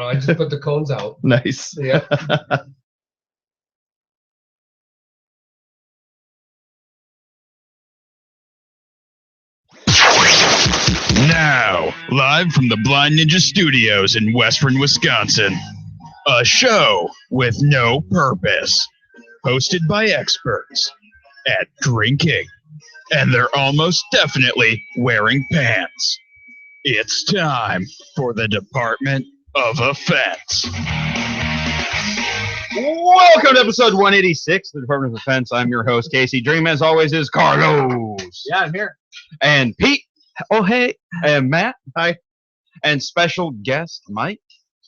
I just put the cones out. Nice. Yeah. Now, live from the Blind Ninja Studios in Western Wisconsin, a show with no purpose, hosted by experts at drinking, and they're almost definitely wearing pants. It's time for the Department of Offense. Welcome to episode 186 of the Department of Defense. I'm your host, Casey. Dream, as always, is Carlos. Yeah, I'm here. And Pete. Oh, hey. And Matt. Hi. And special guest, Mike.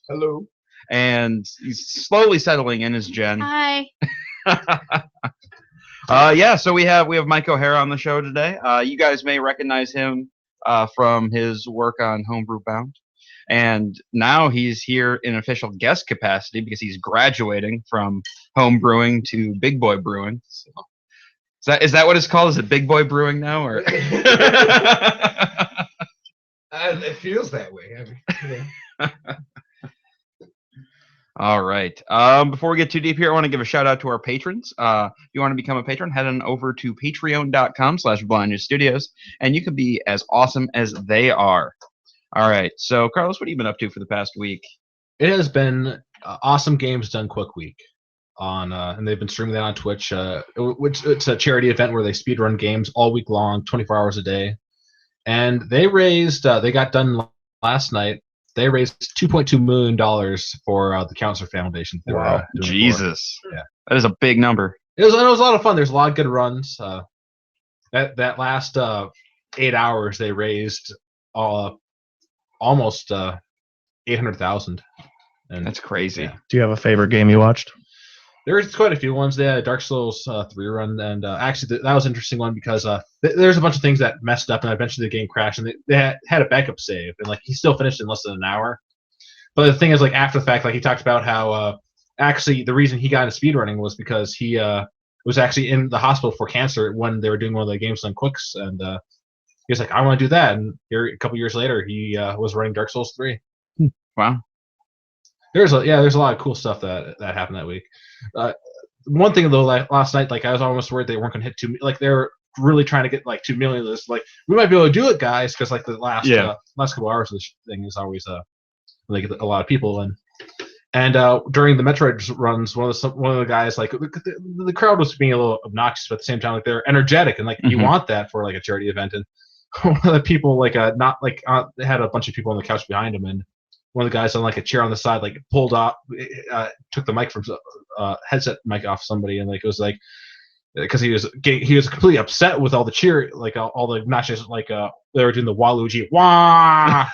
Hello. And he's slowly settling in as Jen. Hi. So we have Mike O'Hara on the show today. You guys may recognize him from his work on Homebrew Bound. And now he's here in official guest capacity because he's graduating from home brewing to big boy brewing. So, is that what it's called? Is it big boy brewing now, or? It feels that way. All right. Before we get too deep here, I want to give a shout out to our patrons. If you want to become a patron, head on over to patreon.com/blindnewsstudios, and you can be as awesome as they are. All right. So, Carlos, what have you been up to for the past week? It has been Awesome Games Done Quick Week on, and they've been streaming that on Twitch. Which it's a charity event where they speedrun games all week long, 24 hours a day. And they raised, they got done last night. They raised $2.2 million for the Counselor Foundation. Wow. Jesus. Yeah. That is a big number. It was a lot of fun. There's a lot of good runs. That last 8 hours, they raised almost 800,000. And that's crazy. Yeah. Do you have a favorite game you watched? There's quite a few ones. They had a Dark Souls 3 run, and actually that was an interesting one because there's a bunch of things that messed up, and eventually the game crashed, and they had a backup save, and like he still finished in less than an hour. But the thing is, like after the fact, like he talked about how actually the reason he got into speedrunning was because he was actually in the hospital for cancer when they were doing one of the games on Quicks, and he was like, I want to do that, and here a couple years later he was running Dark Souls 3. Wow. There's a lot of cool stuff that happened that week. One thing though, like last night, like I was almost worried they weren't going to hit 2. Like they were really trying to get like 2 million. This like we might be able to do it, guys, because like the last couple hours of this thing is always like a lot of people and during the Metroid runs, one of the guys like the crowd was being a little obnoxious, but at the same time like they're energetic and like you want that for like a charity event. And one of the people like they had a bunch of people on the couch behind him, and one of the guys on like a chair on the side like pulled off, took the mic from headset mic off somebody, and like it was like because he was completely upset with all the cheer, like all the obnoxious like they were doing the Waluigi wah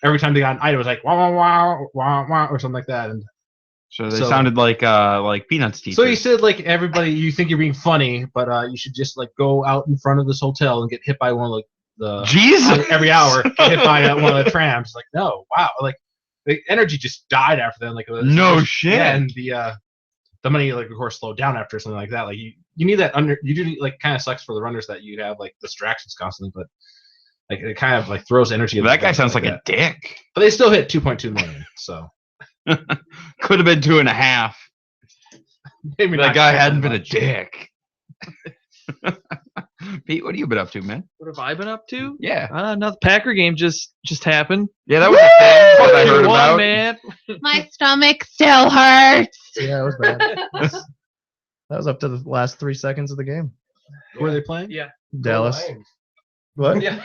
every time they got an item, it was like wah wah wah wah wah or something like that, and so they sounded like Peanuts teachers. So he said like everybody, you think you're being funny, but you should just like go out in front of this hotel and get hit by one of the Jesus every hour get hit by one of the trams. Like no, wow, like. The energy just died after that. Like shit. Yeah, and the money like of course slowed down after something like that. Like you need that you do like kind of sucks for the runners that you have like distractions constantly, but like it kind of like throws energy. That guy sounds like a dick. But they still hit 2.2 million. So could have been 2.5. Maybe that guy hadn't been a dick. Pete, what have you been up to, man? What have I been up to? Yeah. Another Packer game just happened. Yeah, that was a thing that I heard about. Man. My stomach still hurts. Yeah, it was bad. That was up to the last 3 seconds of the game. Who are they playing? Yeah. Dallas. What? Yeah.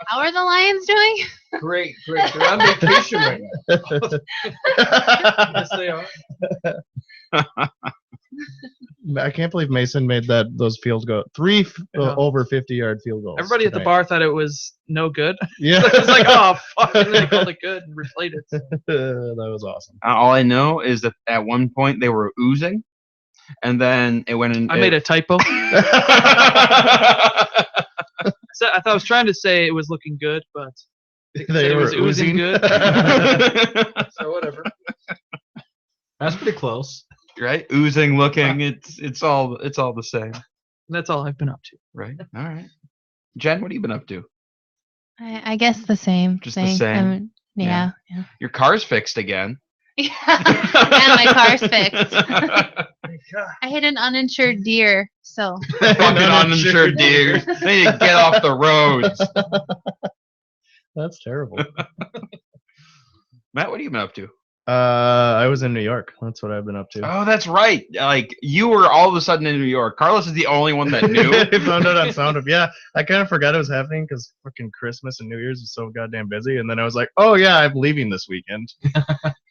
How are the Lions doing? Great. They're on vacation right now. Yes, they are. I can't believe Mason made those field goals. 3 over 50-yard field goals. Everybody at the bar thought it was no good. Yeah. It's like, oh, fuck. And they called it good and replayed it. That was awesome. All I know is that at one point they were oozing, and then it went in. I made a typo. I thought I was trying to say it was looking good, but They it were was oozing good. So whatever. That's pretty close. Right? Oozing, looking, it's all the same. That's all I've been up to. Right. All right. Jen, what have you been up to? I guess the same. Just the same. Yeah. Your car's fixed again. Yeah. And my car's fixed. I hit an uninsured deer, so. Fucking uninsured deer. They need to get off the roads. That's terrible. Matt, what have you been up to? I was in New York. That's what I've been up to. Oh, that's right. Like, you were all of a sudden in New York. Carlos is the only one that knew. I found out on Sound Up. Yeah, I kind of forgot it was happening because fucking Christmas and New Year's was so goddamn busy. And then I was like, oh yeah, I'm leaving this weekend.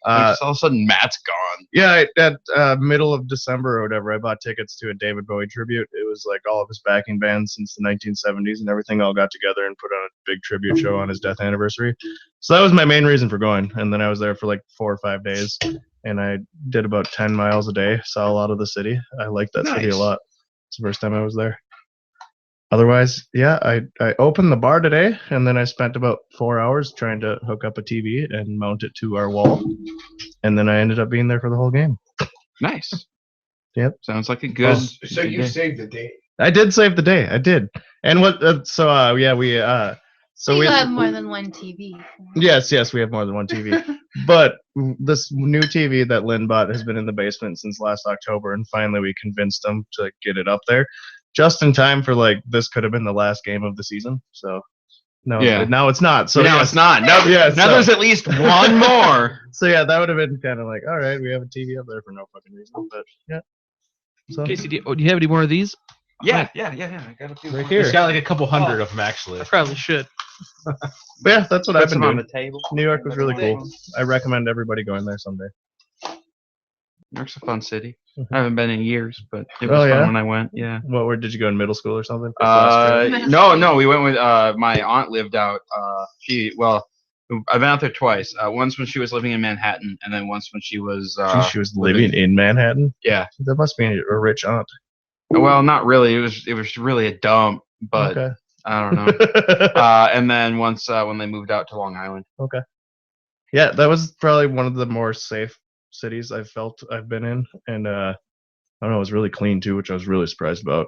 Just all of a sudden, Matt's gone. Yeah, at middle of December or whatever, I bought tickets to a David Bowie tribute. It was like all of his backing bands since the 1970s and everything all got together and put on a big tribute show on his death anniversary. So that was my main reason for going. And then I was there for like 4 or 5 days, and I did about 10 miles a day. Saw a lot of the city. I liked that city a lot. It's the first time I was there. Otherwise, yeah, I opened the bar today, and then I spent about 4 hours trying to hook up a TV and mount it to our wall. And then I ended up being there for the whole game. Nice. Yep. Sounds like a good. So you saved the day. I did save the day. I did. And what? Yeah, we. So you we have more than one TV. Yes, we have more than one TV. But this new TV that Lynn bought has been in the basement since last October, and finally we convinced them to get it up there, just in time for like this could have been the last game of the season. So no, now it's not. So now it's not. No, now there's at least one more. So yeah, that would have been kind of like, all right, we have a TV up there for no fucking reason, but yeah. So Casey, do you have any more of these? Yeah. I got a few right here. It's got like a couple hundred of them actually. I probably should. But yeah, that's what I've been on doing. the table. New York was really cool. I recommend everybody going there someday. New York's a fun city. I haven't been in years, but it was fun when I went. Yeah. Where did you go in middle school or something? No. We went with my aunt lived out. I've been out there twice. Once when she was living in Manhattan, and then once when she was. She was living in Manhattan. Yeah. That must be a rich aunt. Well, not really. It was really a dump, but okay. I don't know. And then once when they moved out to Long Island. Okay. Yeah, that was probably one of the more safe cities I've been in, and I don't know, it was really clean too, which I was really surprised about.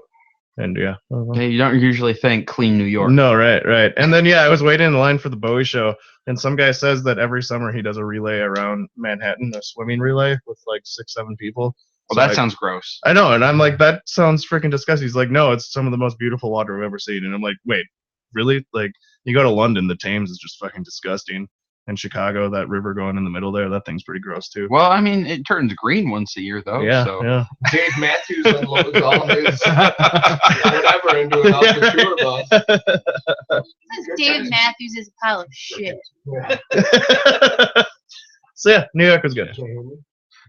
And yeah. Yeah, you don't usually think clean New York. No, right. And then I was waiting in line for the Bowie show, and some guy says that every summer he does a relay around Manhattan, a swimming relay with like 6-7 people. Well, that sounds gross. I know, and I'm like, that sounds freaking disgusting. He's like, no, it's some of the most beautiful water I've ever seen. And I'm like, wait, really? Like, you go to London, the Thames is just fucking disgusting. And Chicago, that river going in the middle there, that thing's pretty gross too. Well, I mean, it turns green once a year, though. Yeah, so. yeah. Dave Matthews unloads all his whatever into an Alpha Tour bus. David Matthews is a pile of shit. Yeah. So yeah, New York was good.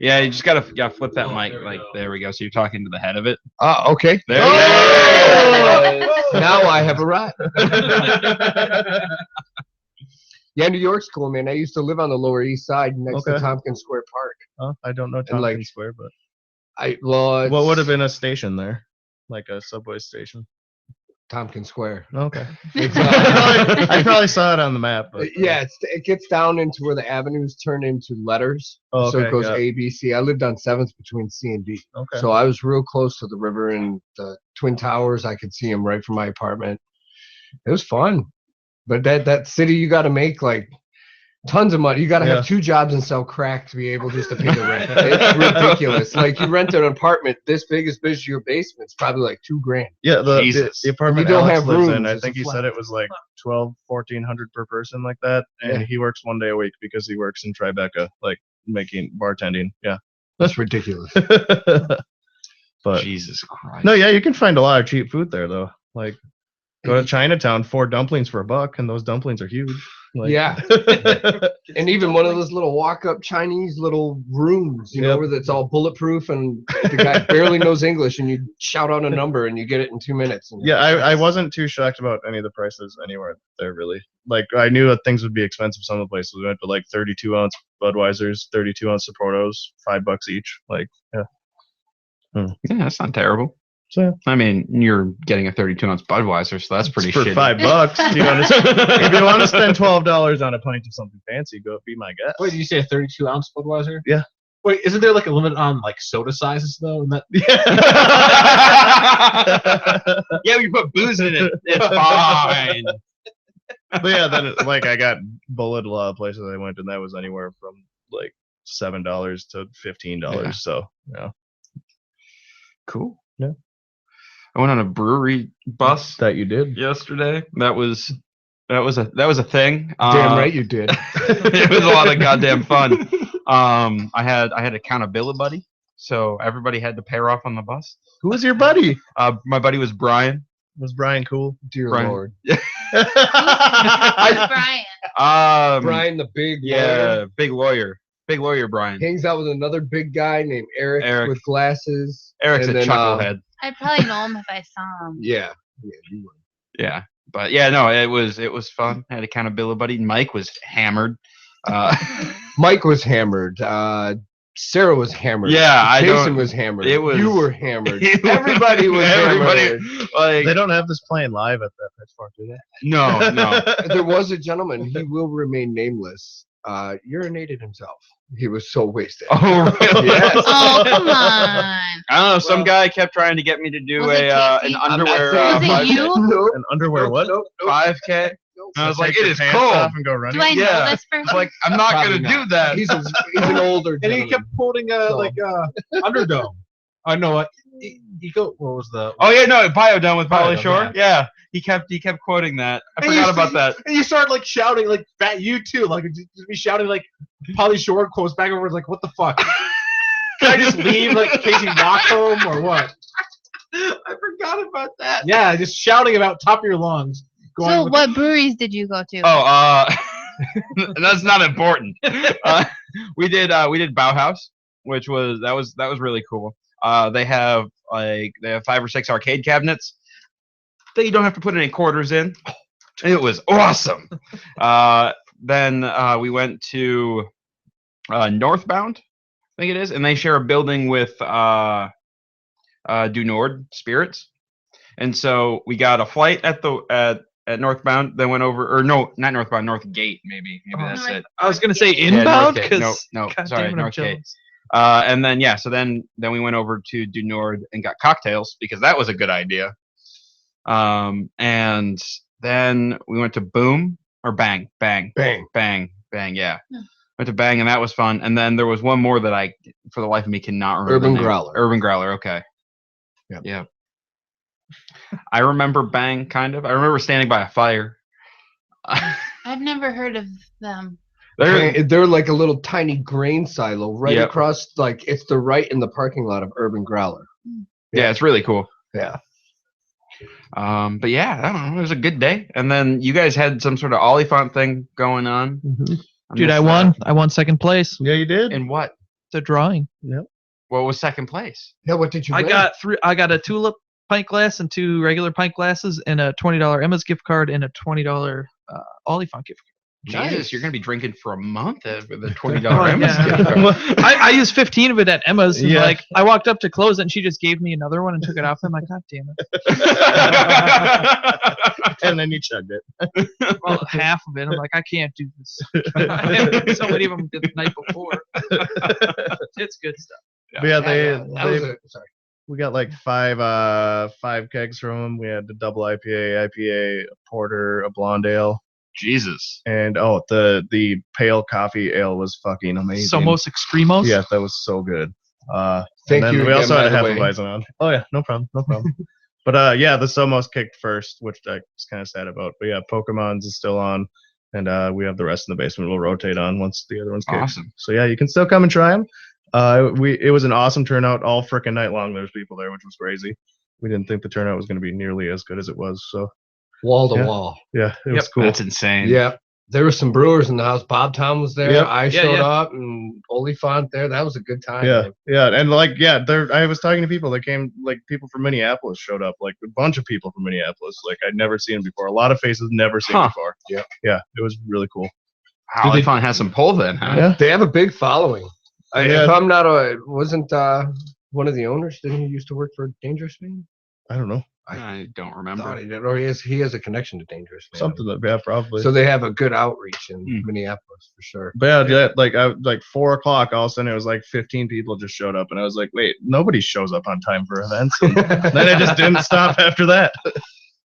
Yeah, you just gotta flip that mic. Like, there we go. So you're talking to the head of it. Okay. There you go. Now I have arrived. Yeah, New York's cool, man. I used to live on the Lower East Side next to Tompkins Square Park. Oh, I don't know Tompkins Square, but what would have been a station there? Like a subway station? Tompkins Square. Okay. I probably saw it on the map. But, yeah, it gets down into where the avenues turn into letters. Oh, okay, so it goes A, B, C. I lived on 7th between C and D. Okay. So I was real close to the river and the Twin Towers. I could see them right from my apartment. It was fun. But that city, you got to make like tons of money. You got to have 2 jobs and sell crack to be able just to pay the rent. It's ridiculous. Like, you rent an apartment this big as your basement. It's probably like $2,000. Yeah, the apartment you don't Alex have lives rooms, in, I think he said it was like $1,200-$1,400 per person, like that. And he works 1 day a week because he works in Tribeca, like making bartending. Yeah, that's ridiculous. But Jesus Christ. No, yeah, you can find a lot of cheap food there though. Like, go to Chinatown, 4 dumplings for $1, and those dumplings are huge. Like, yeah. And even one of those little walk-up Chinese little rooms, you know, where it's all bulletproof and the guy barely knows English, and you shout out a number and you get it in 2 minutes. Yeah, I wasn't too shocked about any of the prices anywhere there, really. Like, I knew that things would be expensive some of the places we went, but like 32-ounce Budweisers, 32-ounce Sapporo's, $5 each. Like, yeah. Yeah, that's not terrible. So, I mean, you're getting a 32-ounce Budweiser, so that's pretty for shitty. $5. If you want to spend $12 on a pint of something fancy, go be my guest. Wait, did you say a 32-ounce Budweiser? Yeah. Wait, isn't there like a limit on like soda sizes though? Yeah, we put booze in it. It's fine. But yeah, then like I got bullied a lot of places I went, and that was anywhere from like $7 to $15. Yeah. So yeah, Cool. Yeah. I went on a brewery bus that you did. yesterday. That was a thing. Damn right you did. It was a lot of goddamn fun. I had accountability buddy, so everybody had to pair off on the bus. Who was your buddy? My buddy was Brian. Was Brian cool? Dear Brian. Lord. Brian. Brian the big Yeah, lawyer, big lawyer Brian. hangs out with another big guy named Eric. With glasses. Eric's and a then, chucklehead. I'd probably know him if I saw him. Yeah. Yeah, you would. Yeah, but yeah, no, it was fun. I had accountability buddy. Mike was hammered. Mike was hammered. Sarah was hammered. Yeah, Jason was hammered. You were hammered. Everybody was hammered. Like, They don't have this playing live at that Pets Park, do they? no. There was a gentleman. He will remain nameless. Urinated himself. He was so wasted. Oh, really? Yes. Oh, come on. I don't know. Some guy kept trying to get me to do Was it an Casey? underwear. Was it 5K. you? Nope. An underwear what? Nope. 5K. I was like, Take it your is pants cold. off and go running. Do I know Yeah. this person? It's like, I'm not Probably gonna do not. that. He's an older And he gentleman. kept quoting Underdome. I know what. What was the? Oh yeah, no, Biodome with Pauly Biodome, Shore. Yeah, he kept quoting that. I forgot about that. And you started like shouting like at you too, like just be shouting like Pauly Shore quotes back and forth like what the fuck? Can I just leave like in case he walks home or what? I forgot about that. Yeah, just shouting about top of your lungs. So what breweries did you go to? Oh, that's not important. We did Bauhaus, which was really cool. They have 5 or 6 arcade cabinets that you don't have to put any quarters in. It was awesome. Then we went to Northbound, I think it is, and they share a building with Du Nord Spirits, and so we got a flight at Northbound, then went over, or no, not Northbound, Northgate, maybe that's it. I was gonna say Yeah, inbound Northgate. because No, God sorry, damn it, I'm Northgate. jealous. And then so then we went over to Du Nord and got cocktails because that was a good idea. And then we went to Boom or Bang. Yeah. Went to Bang and that was fun. And then there was one more that I, for the life of me, cannot remember. Urban Growler. Okay. Yep. Yeah. I remember Bang kind of. I remember standing by a fire. I've never heard of them. They're like a little tiny grain silo right Yep. across, like it's right in the parking lot of Urban Growler. Yeah, it's really cool. Yeah. But yeah, I don't know. It was a good day. And then you guys had some sort of Olifant thing going on. Mm-hmm. Dude, I won. I won second place. Yeah, you did. And what? The drawing. What was second place? Yeah, what did you I win? got a tulip pint glass and 2 regular pint glasses and a $20 Emma's gift card and a $20 Olifant gift card. Jesus, Nice. you're gonna be drinking for a month with a $20 Oh, Emma's yeah. gift card. I used 15 of it at Emma's. And Yeah. like I walked up to close it and she just gave me another one and took it off. I'm like, God damn it. And then you chugged it. Well, half of it. I'm like, I can't do this. I had so many of them the night before. It's good stuff. But yeah, That was sorry. we got like 5 kegs from them. We had the double IPA, a porter, a blonde ale, Jesus. and the pale coffee ale was fucking amazing. Somos Extremos. Yeah, that was so good. Thank and then you we again, also by had a the half way. a Weizen on. Oh yeah, no problem. But yeah, the Somos kicked first, which I was kind of sad about. But yeah, Pokemon's is still on, and we have the rest in the basement. We'll rotate on once the other ones kick. Awesome. So yeah, you can still come and try them. It was an awesome turnout all frickin' night long. There's people there, which was crazy. We didn't think the turnout was going to be nearly as good as it was. So Wall to Yeah. wall. yeah, it was cool. That's insane. Yeah. There were some brewers in the house. Bob Tom was there. Yep. I showed up, and Olifant there. That was a good time. Yeah, man. yeah, and I was talking to people that came, like people from Minneapolis showed up, like a bunch of people from Minneapolis, like I'd never seen them before. A lot of faces never seen Huh. before. Yeah. Yeah, it was really cool. Olifant has some pull then, huh? Yeah. They have a big following. Yeah. If I'm not wasn't one of the owners, didn't he used to work for Dangerous Man? I don't know. I don't Thought remember. he did, or he has a connection to Dangerous Man. Something that, yeah, probably. So they have a good outreach in Hmm. Minneapolis for sure. But yeah, like 4 o'clock, all of a sudden it was like 15 people just showed up, and I was like, wait, nobody shows up on time for events. And then it just didn't stop after that.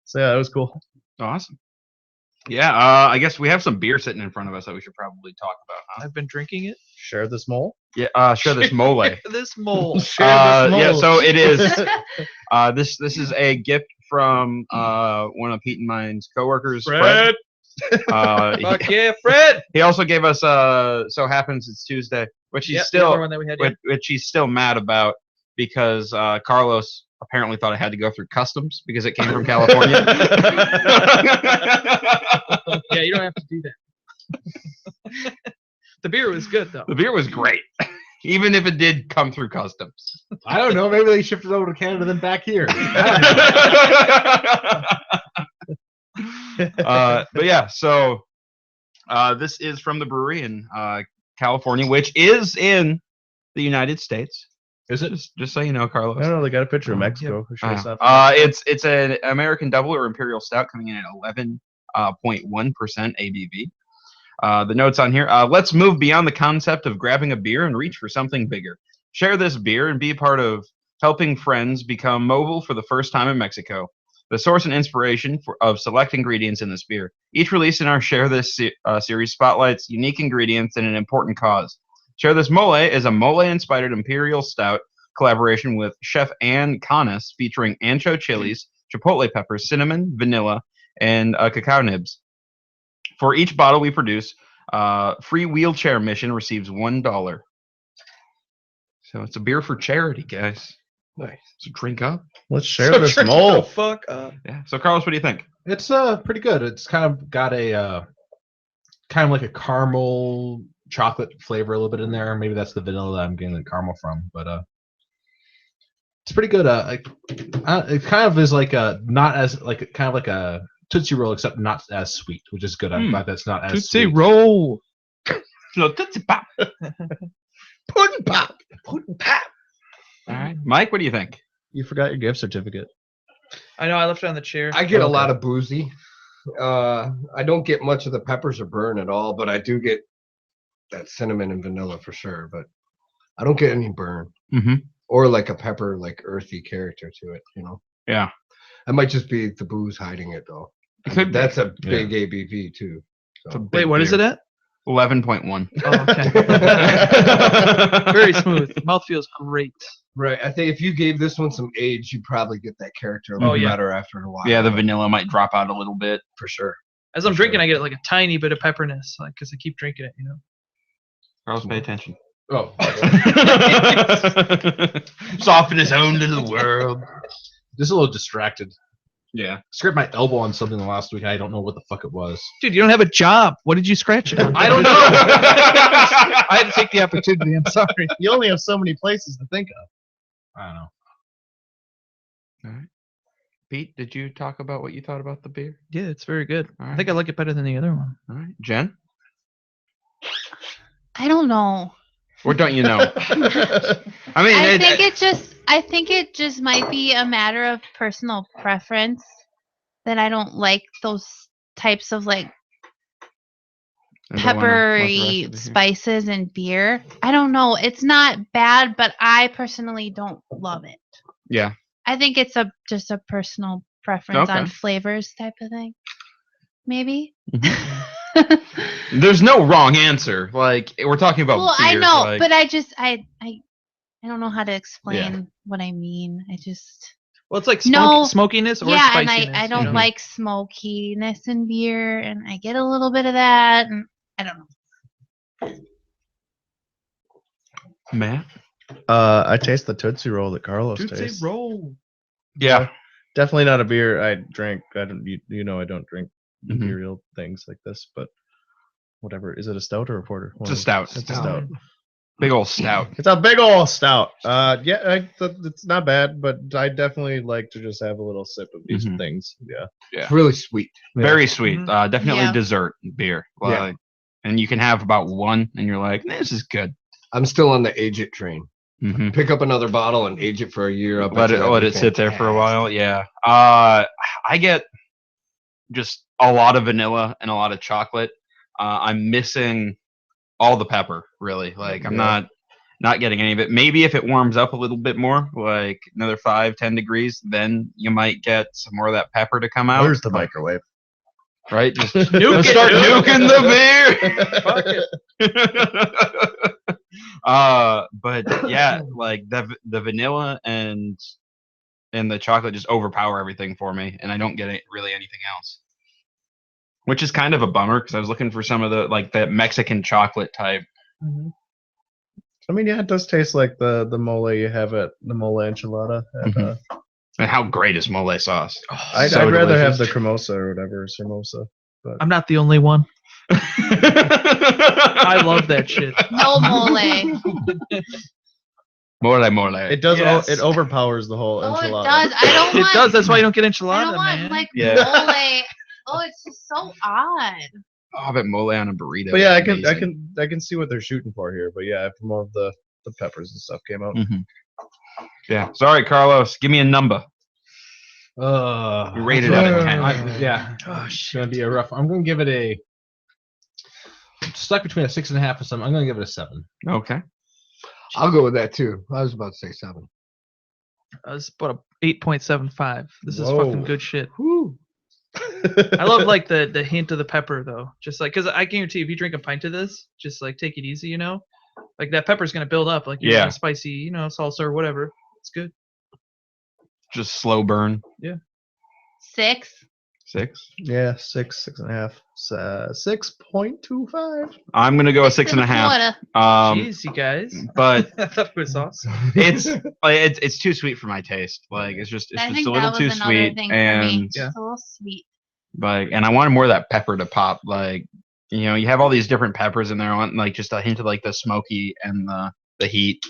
So yeah, it was cool. Awesome. Yeah, I guess we have some beer sitting in front of us that we should probably talk about, huh? I've been drinking it. Share this mole. Yeah, share this mole. This mole. Share this mole. Yeah, so it is. This is a gift from one of Pete and mine's coworkers, Fred. Fuck yeah, Fred. He also gave us so happens it's Tuesday, which he's The still other one that we had, yeah. which he's still mad about because Carlos apparently thought it had to go through customs because it came from California. Yeah, you don't have to do that. The beer was good though. The beer was great, even if it did come through customs. I don't know. Maybe they shipped it over to Canada then back here. But yeah, so this is from the brewery in California, which is in the United States. Is it? Just so you know, Carlos. I don't know. They got a picture of Mexico. Sure it's not it's an American double or imperial stout coming in at 11.1% ABV. The notes on here. Let's move beyond the concept of grabbing a beer and reach for something bigger. Share this beer and be a part of helping friends become mobile for the first time in Mexico. The source and inspiration of select ingredients in this beer. Each release in our Share This series spotlights unique ingredients and an important cause. Share This Mole is a mole-inspired imperial stout collaboration with Chef Ann Canas featuring ancho chilies, chipotle peppers, cinnamon, vanilla, and cacao nibs. For each bottle we produce, free wheelchair mission receives $1. So it's a beer for charity, guys. Nice. So drink up. Let's share this mole. Fuck up. Yeah. So Carlos, what do you think? It's pretty good. It's kind of got a kind of like a caramel chocolate flavor a little bit in there. Maybe that's the vanilla that I'm getting the caramel from, but it's pretty good. It kind of is like a not as like kind of like a Tootsie Roll, except not as sweet, which is good. I'm glad that's not as Tootsie sweet. Roll. No, Tootsie Pop. Pudding pop. Pudding Pop. All right, Mike, what do you think? You forgot your gift certificate. I know. I left it on the chair. I get a lot of boozy. I don't get much of the peppers or burn at all, but I do get that cinnamon and vanilla for sure. But I don't get any burn or like a pepper, like earthy character to it. You know. Yeah. It might just be the booze hiding it though. It could be. That's a big ABV too. So. Wait, what is it at? 11.1. Oh, okay. Very smooth. Mouth feels great. Right. I think if you gave this one some age, you'd probably get that character a Oh, little yeah. better after a while. Yeah, the vanilla might drop out a little bit. for sure. As I'm drinking, I get like a tiny bit of pepperness, like because I keep drinking it. You know. Carlos, pay attention. Oh, It's off in his own little world. just a little distracted. Yeah. Scraped my elbow on something last week. I don't know what the fuck it was. Dude, you don't have a job. What did you scratch it on? I don't know. I had to take the opportunity. I'm sorry. You only have so many places to think of. I don't know. All right. Pete, did you talk about what you thought about the beer? Yeah, it's very good. All I think I like it better than the other one. All right. Jen? I don't know. Or don't you know? I mean, I think it just might be a matter of personal preference that I don't like those types of like peppery spices in beer. I don't know. It's not bad, but I personally don't love it. Yeah. I think it's just a personal preference on Okay. flavors type of thing. Maybe. There's no wrong answer. Like, we're talking about Well, I beer, know, like- but I don't know how to explain what I mean. I just Well, it's like No. smokiness or yeah, spiciness. and I you don't know? like smokiness in beer, and I get a little bit of that, and I don't know. Matt? I taste the Tootsie Roll that Carlos tastes. Roll. Yeah. Definitely not a beer I drink. I don't. You know I don't drink Mhm. imperial things like this, but whatever. Is it a stout or a porter? It's a stout. It's a stout. Big old stout. It's a big old stout. It's not bad, but I definitely like to just have a little sip of these Mhm. things. Yeah. It's really sweet. Very sweet. Mhm. Definitely Yeah. dessert beer. Yeah. Like, and you can have about one, and you're like, this is good. I'm still on the age it train. Mm-hmm. Pick up another bottle and age it for a year. I'll bet Let you it that'd let be it sit there for a fantastic. while. Yeah. I get just a lot of vanilla and a lot of chocolate. I'm missing all the pepper. Really, like I'm not getting any of it. Maybe if it warms up a little bit more, like another 5-10 degrees, then you might get some more of that pepper to come out. Where's the microwave? right? Just Nuke it, start dude. nuking the beer. Fuck it. But yeah, like the vanilla and the chocolate just overpower everything for me, and I don't get really anything else. Which is kind of a bummer because I was looking for some of the like that Mexican chocolate type. Mhm. I mean, yeah, it does taste like the mole you have at the mole enchilada. Mhm. And how great is mole sauce? I'd So rather have delicious. the cremosa or whatever, Cermosa. I'm not the only one. I love that shit. No mole. Mole. It does. Yes. It overpowers the whole Oh, it enchilada. does. I don't It want. does. That's why you don't get I enchilada, don't want man. like Yeah. mole. Oh, it's just so odd. Oh, but mole on a burrito. But yeah, is I can see what they're shooting for here. But yeah, if more of the peppers and stuff came out. amazing. Yeah. Sorry, Carlos. Give me a number. You rated it at 10. Yeah. It's gonna be a rough. I'm gonna give it a. Stuck between a 6.5 and 7. I'm gonna give it a 7. Okay. I'll go with that too. I was about to say 7. It's about a 8.75. This is Whoa. fucking good shit. Woo. I love like the hint of the pepper though. Just like because I guarantee if you drink a pint of this, just like take it easy, you know. Like that pepper's gonna build up. Like you're Yeah. a spicy, you know, salsa or whatever. It's good. Just slow burn. 6. 6. Yeah, 6.5, 6.25. I'm gonna go a 6.5. Jeez, you guys. But I thought it was awesome. it's too sweet for my taste. Like it's just I a think little that too was another sweet, thing for me. and Yeah. It's a little sweet. like, and I wanted more of that pepper to pop. Like, you know, you have all these different peppers in there. I want like just a hint of like the smoky and the heat.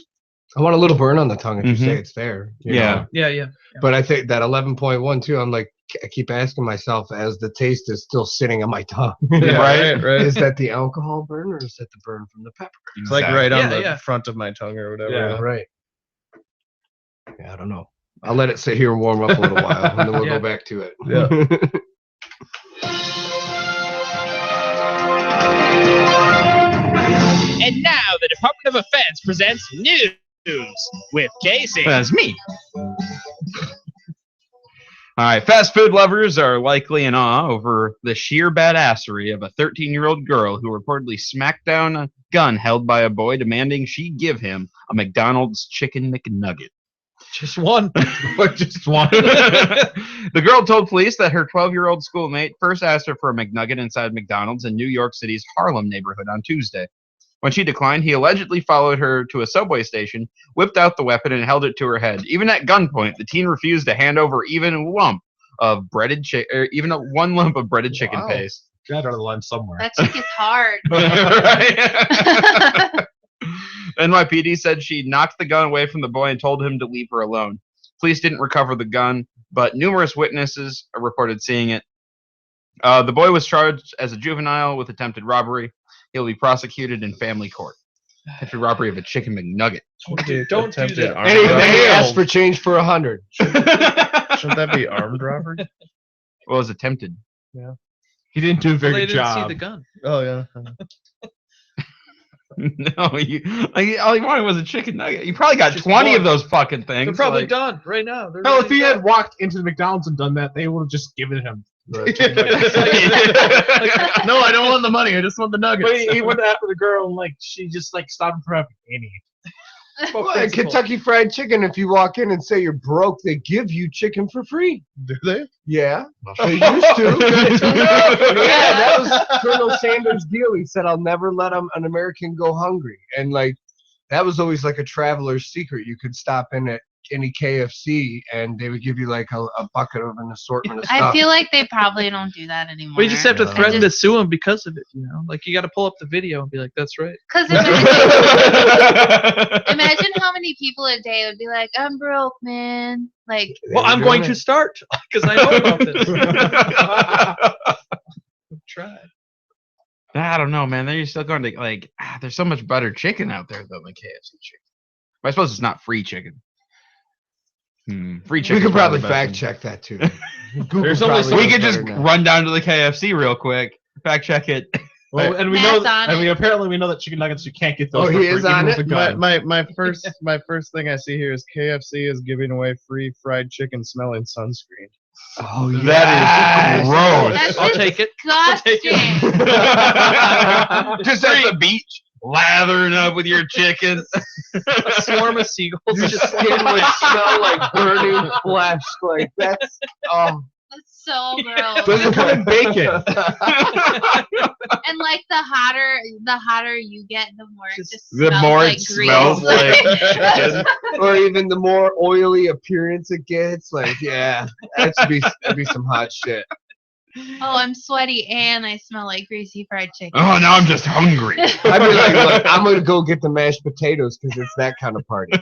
I want a little burn on the tongue if you say Mhm. it's there. you Yeah. know. Yeah. But I think that 11.1 too. I'm like, I keep asking myself as the taste is still sitting on my tongue. Yeah, Right? right. Is that the alcohol burn or is that the burn from the pepper? It's like right on Yeah, the yeah. front of my tongue or whatever. Yeah. Right. Yeah, I don't know. I'll let it sit here and warm up a little while, and then we'll Yeah. go back to it. Yeah. And now the Department of Defense presents news with Casey. That's me. All right, fast food lovers are likely in awe over the sheer badassery of a 13-year-old girl who reportedly smacked down a gun held by a boy demanding she give him a McDonald's chicken McNugget. Just one. Just one. The girl told police that her 12-year-old schoolmate first asked her for a McNugget inside McDonald's in New York City's Harlem neighborhood on Tuesday. When she declined, he allegedly followed her to a subway station, whipped out the weapon, and held it to her head. Even at gunpoint, the teen refused to hand over even a lump of breaded one lump of breaded chicken Wow. paste. Got out of the line somewhere. That chick is hard. Right? NYPD said she knocked the gun away from the boy and told him to leave her alone. Police didn't recover the gun, but numerous witnesses reported seeing it. The boy was charged as a juvenile with attempted robbery. He'll be prosecuted in family court. Attempted robbery of a chicken McNugget. Don't do Attempted that. armed And he robbery. asked for change for 100. Shouldn't that be armed robbery? Well, it was attempted. He didn't do a Well, very they good didn't job. see the gun. Oh yeah. No, all he wanted was a chicken nugget. You probably got Just 20 one. of those fucking things. They're probably like- done right now. They're Hell, ready if he to had go. walked into the McDonald's and done that, they would have just given him the chicken No, I don't want the money. I just want the nuggets. But he went after the girl and like she just like stopped him from having any. Well, at Kentucky Fried Chicken, if you walk in and say you're broke, they give you chicken for free. Do they? Yeah, they used to. Yeah, that was Colonel Sanders' deal. He said, "I'll never let an American go hungry," and like that was always like a traveler's secret. You could stop in at any KFC and they would give you like a bucket of an assortment of stuff. I feel like they probably don't do that anymore. We just have to No. threaten to sue him because of it, you know? Like, you got to pull up the video and be like, that's right. Because imagine how many people a day would be like, I'm broke, man. Like, Well, I'm going to start because I know about this. Try. I don't know, man. Then you're still going to like. There's so much better chicken out there than the KFC chicken. But I suppose it's not free chicken. Free chicken. We could probably fact check that too. There's only so We much could just better now. run down to the KFC real quick, fact check it. Well, and we Matt's know, on and it. we apparently we know that chicken nuggets you can't get those. Oh, for he free, is even on with it? the gun. My first thing I see here is KFC is giving away free fried chicken smelling sunscreen. Oh, That is gross. That's I'll take it. disgusting. Just at the beach, lathering up with your chicken. A swarm of seagulls. Your Just skin would smell like burning flesh. Like that's That's so gross. doesn't come in bacon. And like the hotter you get, the more it just The smells more like it grease. smells like chicken. Or even the more oily appearance it gets. Like that'd be some hot shit. Oh, I'm sweaty and I smell like greasy fried chicken. Oh, now I'm just hungry. I'd be like, look, I'm gonna go get the mashed potatoes because it's that kind of party.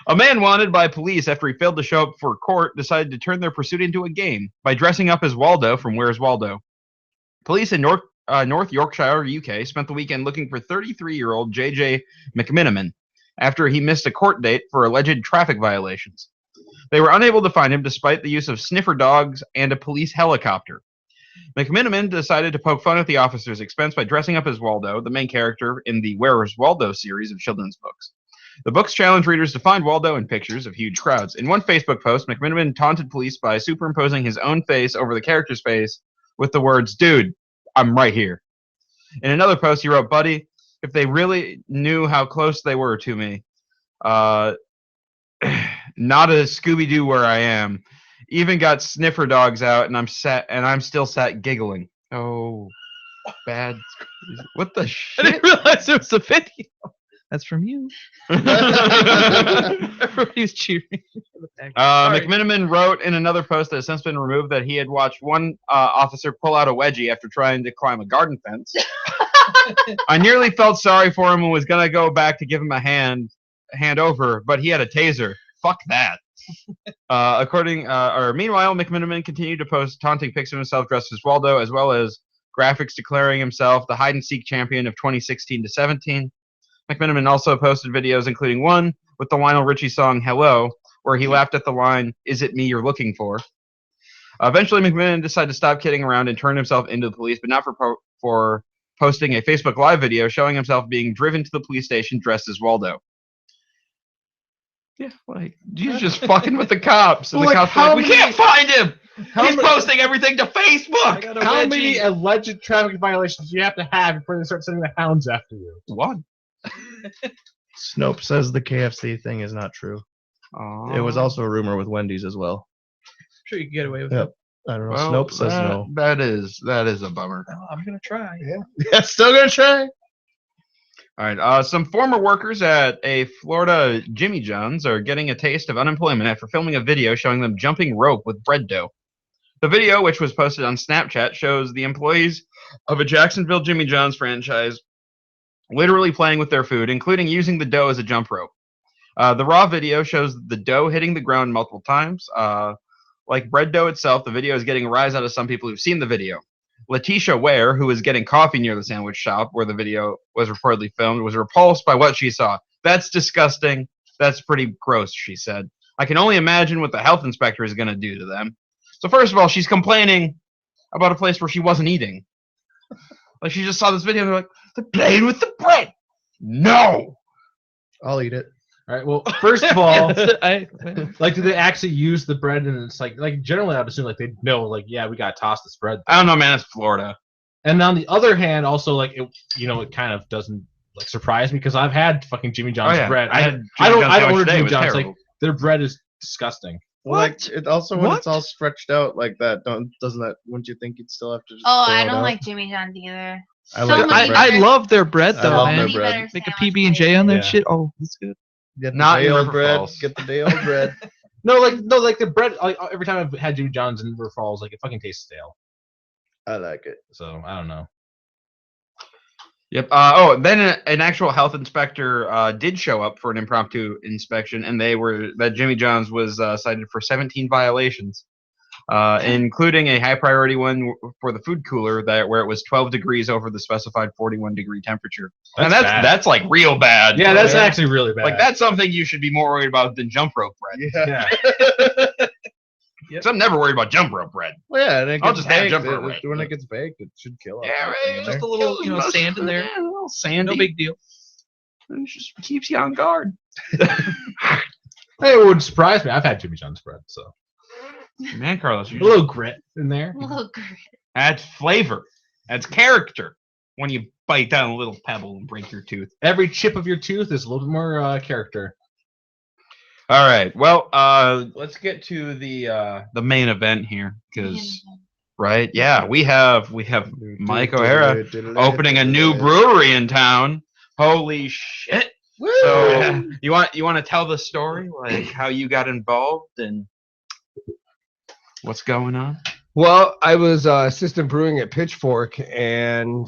A man wanted by police after he failed to show up for court decided to turn their pursuit into a game by dressing up as Waldo from Where's Waldo. Police in North Yorkshire, UK, spent the weekend looking for 33-year-old J.J. McMiniman after he missed a court date for alleged traffic violations. They were unable to find him despite the use of sniffer dogs and a police helicopter. McMiniman decided to poke fun at the officer's expense by dressing up as Waldo, the main character in the Where's Waldo series of children's books. The books challenge readers to find Waldo in pictures of huge crowds. In one Facebook post, McMiniman taunted police by superimposing his own face over the character's face with the words, "Dude, I'm right here." In another post, he wrote, "Buddy, if they really knew how close they were to me, not a Scooby-Doo where I am. Even got sniffer dogs out, and I'm still sat giggling." Oh, bad. What the I shit? didn't realize it was a video. That's from you. Everybody's cheering. McMiniman wrote in another post that has since been removed that he had watched one officer pull out a wedgie after trying to climb a garden fence. "I nearly felt sorry for him and was gonna go back to give him a hand over, but he had a taser. Fuck that." Meanwhile, McMiniman continued to post taunting pics of himself dressed as Waldo, as well as graphics declaring himself the hide-and-seek champion of 2016 to 17. McMiniman also posted videos, including one with the Lionel Richie song "Hello," where he laughed at the line, "Is it me you're looking for?" Eventually, McMiniman decided to stop kidding around and turn himself into the police, but not for posting a Facebook Live video showing himself being driven to the police station dressed as Waldo. Yeah, like, you're just fucking with the cops. And Well, the like, cops are like, "We can't find him! He's many- posting everything to Facebook!" How many alleged traffic violations do you have to have before they start sending the hounds after you? One. Snopes says the KFC thing is not true. It was also a rumor with Wendy's as well. I'm sure you can get away with Yep. it. I don't know. Well, Snopes says no. That is a bummer. Oh, I'm gonna try. Yeah, still gonna try. All right. Some former workers at a Florida Jimmy John's are getting a taste of unemployment after filming a video showing them jumping rope with bread dough. The video, which was posted on Snapchat, shows the employees of a Jacksonville Jimmy John's franchise literally playing with their food, including using the dough as a jump rope. The raw video shows the dough hitting the ground multiple times. Like bread dough itself, the video is getting a rise out of some people who've seen the video. Letitia Ware, who was getting coffee near the sandwich shop where the video was reportedly filmed, was repulsed by what she saw. "That's disgusting. That's pretty gross," she said. "I can only imagine what the health inspector is going to do to them." So first of all, she's complaining about a place where she wasn't eating. Like, she just saw this video and they're like, "They're playing with the bread." No. I'll eat it. All right. Well, first of all, I, like, do they actually use the bread? And it's like generally, I'd assume like they know, like, yeah, we gotta toss this bread. I don't know, man. It's Florida. And on the other hand, also like it kind of doesn't like surprise me because I've had fucking Jimmy John's bread. I had I don't Jimmy John's order today. It Jimmy was John's. terrible. Like their bread is disgusting. Well, like it also when What? it's all stretched out like that, wouldn't you think you'd still have to just Oh, throw I it don't out? like Jimmy John's either. I So like many bread. I better- love their bread I though, love man. their many bread. better Make a sandwich PB&J on that Yeah. shit. Oh, that's good. Get the Not day in old River bread. Falls. Get the day old bread. No, like the bread. Like every time I've had Jimmy John's in River Falls, like it fucking tastes stale. I like it. So I don't know. Yep. Then an actual health inspector did show up for an impromptu inspection, and that Jimmy John's was cited for 17 violations, including a high priority one for the food cooler where it was 12 degrees over the specified 41-degree temperature. And bad. that's like real bad. Yeah, that's Yeah. actually really bad. like that's something you should be more worried about than jump rope bread. Yeah. Yeah. 'Cause I'm never worried about jump rope bread. Well, yeah, and it I'll gets just have baked. jumper When bread. it gets baked, it should kill it. Yeah, right. Just a little, sand in there. Yeah, a little sandy. No big deal. It just keeps you on guard. It would surprise me. I've had Jimmy John's bread, so Man, Carlos, a little grit in there. Oh, great. adds flavor, adds character when you bite down a little pebble and break your tooth. Every chip of your tooth is a little bit more character. All right. Well, let's get to the main event here, because right, yeah, we have Mike O'Hara opening a new brewery in town. Holy shit! So you want to tell the story, like how you got involved and what's going on? Well, I was assistant brewing at Pitchfork, and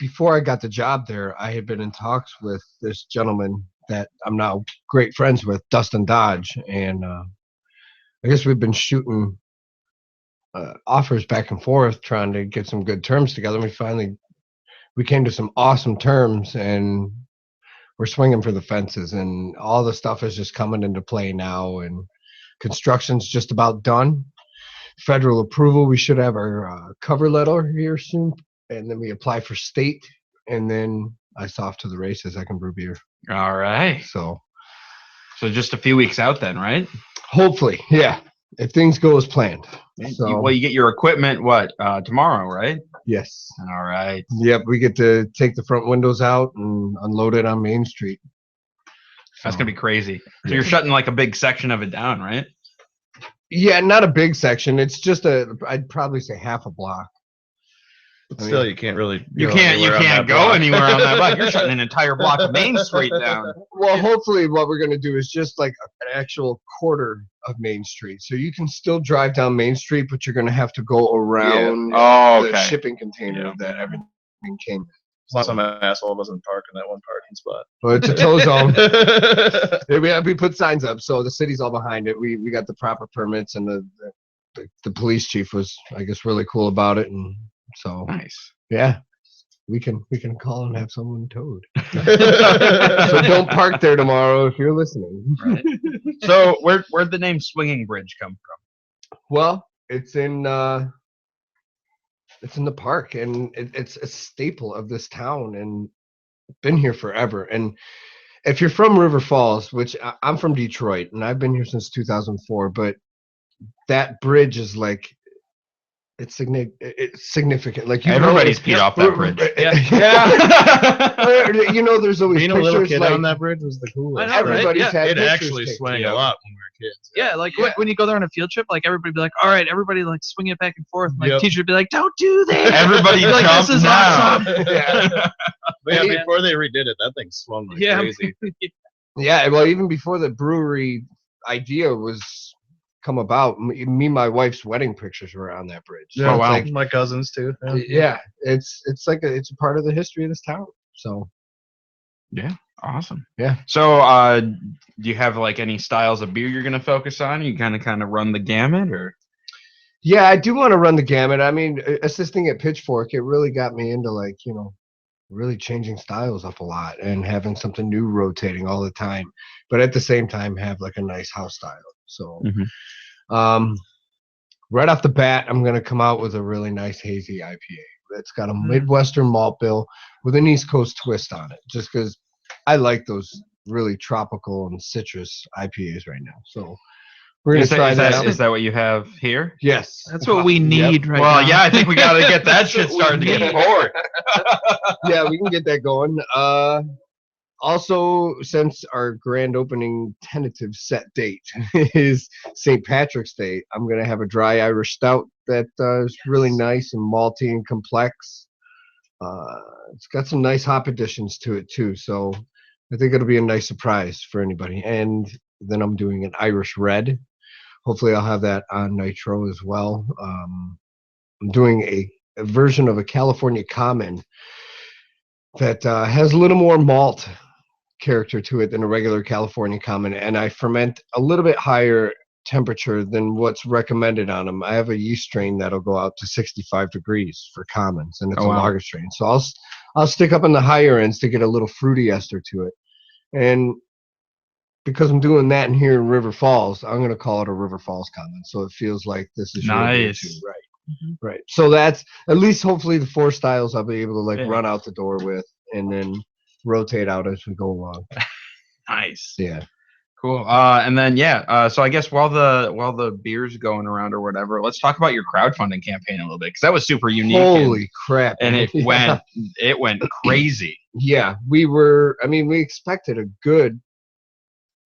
before I got the job there, I had been in talks with this gentleman that I'm now great friends with, Dustin Dodge, and I guess we've been shooting offers back and forth, trying to get some good terms together. We came to some awesome terms, and we're swinging for the fences, and all the stuff is just coming into play now, and construction's just about done. Federal approval, we should have our cover letter here soon, and then we apply for state, and then it's off to the races. I can brew beer. All right. So just a few weeks out then, right? hopefully, yeah, if things go as planned. So, Well, you get your equipment tomorrow, right? yes. All right. Yep, we get to take the front windows out and unload it on Main Street. That's gonna be crazy. So you're shutting like a big section of it down, right? Yeah, not a big section. It's just I'd probably say half a block. But still, you can't really. You can't go anywhere on that block. You're shutting an entire block of Main Street down. Well, hopefully what we're going to do is just like an actual quarter of Main Street. So you can still drive down Main Street, but you're going to have to go around the shipping container that everything came in. Some asshole doesn't park in that one parking spot. Well, it's a tow zone. We put signs up, so the city's all behind it. We got the proper permits, and the police chief was, I guess, really cool about it, and so nice. Yeah, we can call and have someone towed. So don't park there tomorrow if you're listening. Right. So where'd the name Swinging Bridge come from? Well, it's in the park, and it's a staple of this town, and been here forever. And if you're from River Falls, which I'm from Detroit, and I've been here since 2004, but that bridge is like, it's significant. Like everybody's peed off that bridge. Yeah. There's always being a little kid on that bridge was the coolest. Everybody's had it actually swung a lot when we were kids. Yeah, like when you go there on a field trip, like everybody be like, "All right, everybody like swing it back and forth." And, like teacher would be like, "Don't do that." Everybody like, jump this is now. awesome. But yeah, before they redid it, that thing swung like crazy. Yeah, well, even before the brewery idea was come about, me and my wife's wedding pictures were on that bridge. Yeah, so wow. like, My cousins too. Yeah, it's a part of the history of this town. So yeah, awesome. Yeah. So do you have like any styles of beer you're gonna focus on? You kind of run the gamut, or? Yeah, I do want to run the gamut. I mean, assisting at Pitchfork, it really got me into really changing styles up a lot and having something new rotating all the time, but at the same time have like a nice house style. So right off the bat, I'm going to come out with a really nice hazy IPA that's got a Midwestern malt bill with an East Coast twist on it, just because I like those really tropical and citrus IPAs right now. So we're going to try that out. Is that what you have here? Yes. That's what we need right now. Well, yeah, I think we got to get that shit started to get forward. Yeah, we can get that going. Also, since our grand opening tentative set date is St. Patrick's Day, I'm going to have a dry Irish stout that is really nice and malty and complex. It's got some nice hop additions to it, too. So I think it'll be a nice surprise for anybody. And then I'm doing an Irish red. Hopefully I'll have that on Nitro as well. I'm doing a version of a California Common that has a little more malt character to it than a regular California Common, and I ferment a little bit higher temperature than what's recommended on them. I have a yeast strain that'll go out to 65 degrees for commons, and it's a lager strain. So I'll stick up in the higher ends to get a little fruity ester to it. And because I'm doing that in here in River Falls, I'm going to call it a River Falls Common, so it feels like this is nice. Your right. Mm-hmm. Right. So that's at least hopefully the 4 styles I'll be able to run out the door with, and then rotate out as we go along. Nice. Yeah. Cool. And then so I guess while the beer's going around or whatever, let's talk about your crowdfunding campaign a little bit because that was super unique. Holy crap! And it went crazy. Yeah, we expected a good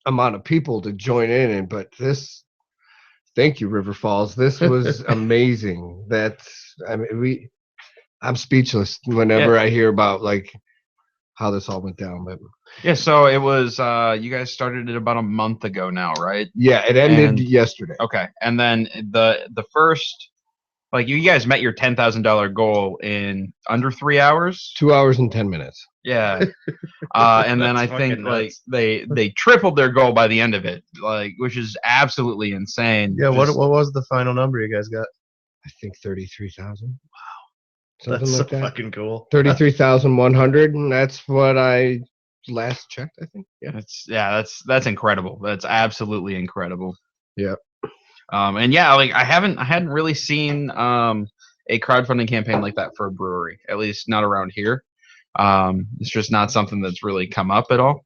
amount of people to join in, but thank you, River Falls. This was amazing. I'm speechless whenever I hear about like how this all went down. But yeah, so it was you guys started it about a month ago now, right? Yeah, it ended yesterday. Okay, and then the first, like you guys met your $10,000 goal in under 3 hours. 2 hours and 10 minutes. Yeah, and then I think like they tripled their goal by the end of it, like which is absolutely insane. Yeah, what was the final number you guys got? I think 33,000. That's so fucking cool. 33,100, and that's what I last checked. I think. Yeah. That's incredible. That's absolutely incredible. Yeah. And like I hadn't really seen a crowdfunding campaign like that for a brewery, at least not around here. It's just not something that's really come up at all.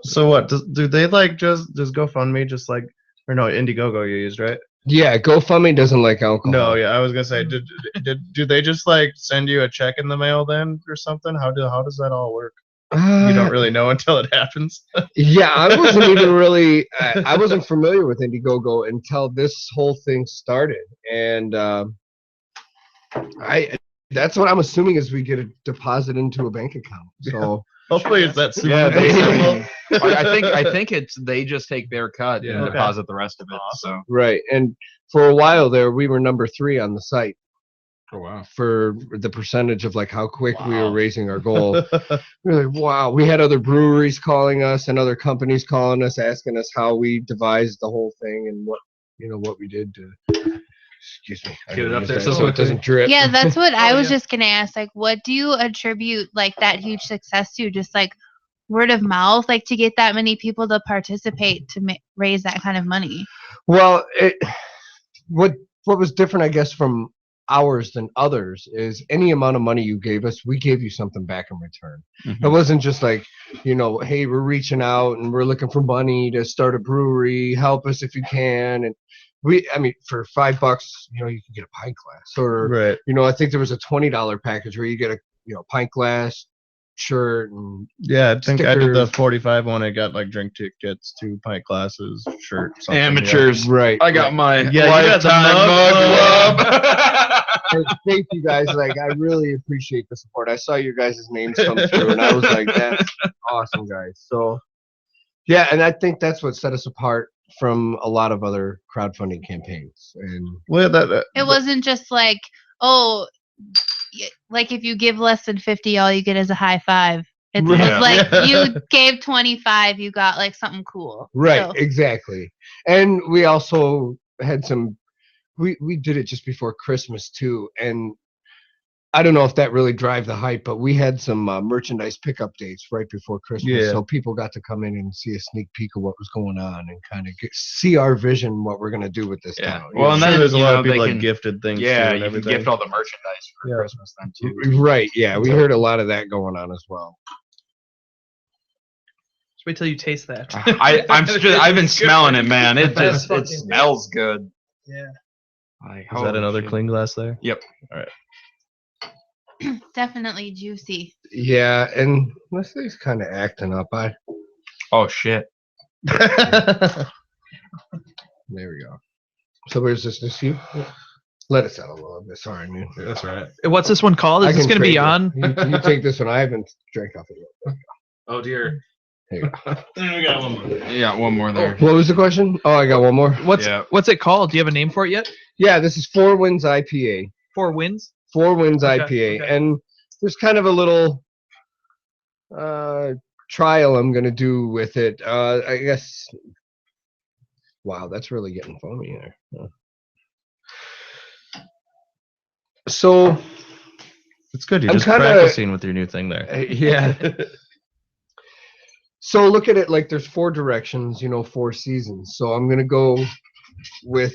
So what do they like? Just GoFundMe, just like, or no, Indiegogo you used, right? Yeah, GoFundMe doesn't like alcohol. No, yeah, I was gonna say, do they just like send you a check in the mail then or something? How does that all work? You don't really know until it happens. Yeah, I wasn't even really. I wasn't familiar with Indiegogo until this whole thing started, and that's what I'm assuming is we get a deposit into a bank account. So hopefully it's that simple. Yeah, I think it's they just take their cut and deposit the rest of it. So right, and for a while there, we were number 3 on the site. Oh wow! For the percentage of like how quick we were raising our goal. We're like, wow. We had other breweries calling us and other companies calling us, asking us how we devised the whole thing and what we did to. Excuse me. Get it up there so it doesn't drip. Yeah, that's what I was just gonna ask. Like, what do you attribute like that huge success to? Just like word of mouth, like to get that many people to participate to raise that kind of money. Well, what was different, I guess, from ours than others is any amount of money you gave us, we gave you something back in return. Mm-hmm. It wasn't just like, hey, we're reaching out and we're looking for money to start a brewery. Help us if you can. And for $5, you can get a pint glass, or right. I think there was a $20 package where you get a pint glass, shirt, and I think stickers. I did the 45 one. I got like drink tickets, 2 pint glasses, shirt. Amateurs, right? I got my lifetime mug. Thank you guys. Like, I really appreciate the support. I saw your guys' names come through, and I was like, "That's awesome, guys." So, yeah, and I think that's what set us apart from a lot of other crowdfunding campaigns. And it wasn't just like, like if you give less than 50, all you get is a high five. It was like you gave 25, you got like something cool. Right, so. Exactly. And we also had we did it just before Christmas too, and I don't know if that really drive the hype, but we had some merchandise pickup dates right before Christmas, so people got to come in and see a sneak peek of what was going on and kind of see our vision, what we're going to do with this town. Well, and then there's a lot of people that gifted things. Yeah, too, you can gift all the merchandise for Christmas then too. Right, yeah, we heard a lot of that going on as well. Just wait till you taste that. I've been smelling it, man. It smells good. Yeah. Is that another clean glass there? Yep. All right. Definitely juicy. Yeah, and this thing's kind of acting up. Oh shit. There we go. So where's this you? Let us out a little bit. Sorry, man. That's right. What's this one called? Is this going to be on? You take this one. I haven't drank off it yet. Oh dear. There you go. We got one more. Yeah, one more there. What was the question? Oh, I got one more. What's it called? Do you have a name for it yet? Yeah, this is 4 Winds IPA. 4 Winds? 4 Winds IPA. Okay. And there's kind of a little trial I'm going to do with it. I guess. Wow, that's really getting foamy there. Huh. So. It's good. You're just practicing with your new thing there. Yeah. So look at it like there's 4 directions, 4 seasons. So I'm going to go with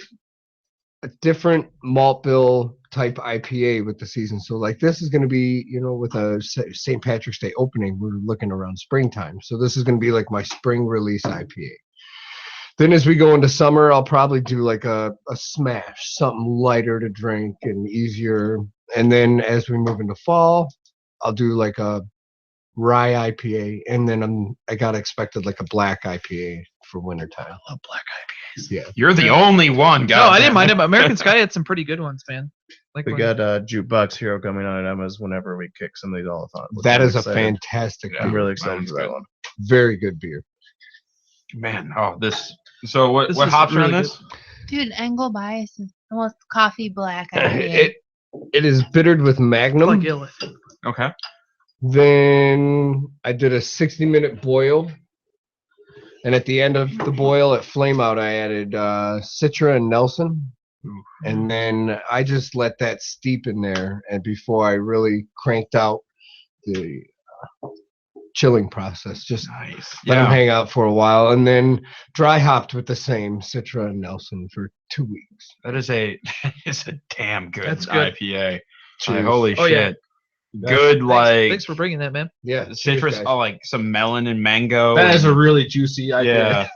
a different malt bill type IPA with the season. So like this is going to be, with a St. Patrick's Day opening, we're looking around springtime. So this is going to be like my spring release IPA. Then as we go into summer, I'll probably do like a smash, something lighter to drink and easier. And then as we move into fall, I'll do like a rye IPA. And then I got expected like a black IPA for wintertime. I love black IPAs. Yeah. You're the only one, guys. No, I didn't mind it, but American Sky had some pretty good ones, man. Like We got Jukebox Hero coming on at Emma's whenever we kick some of these all the time. That is a fantastic I'm beer. really excited for that one. Very good beer. Man, this. So what This what is hops are in really this? Dude, Engel Bias is almost coffee black IPA. It is bittered with Magnum. like Illith. Okay. Then I did a 60-minute boil. And at the end of the boil at Flame Out, I added Citra and Nelson. And then I just let that steep in there. And before I really cranked out the chilling process, just let them hang out for a while. And then dry hopped with the same Citra and Nelson for 2 weeks. That is a damn good That's good. IPA. Cheers. Holy Oh, yeah. shit. Good, like Thanks for bringing that, man. Yeah. citrus, guys. like some melon and mango. That is a and- really juicy IPA. yeah.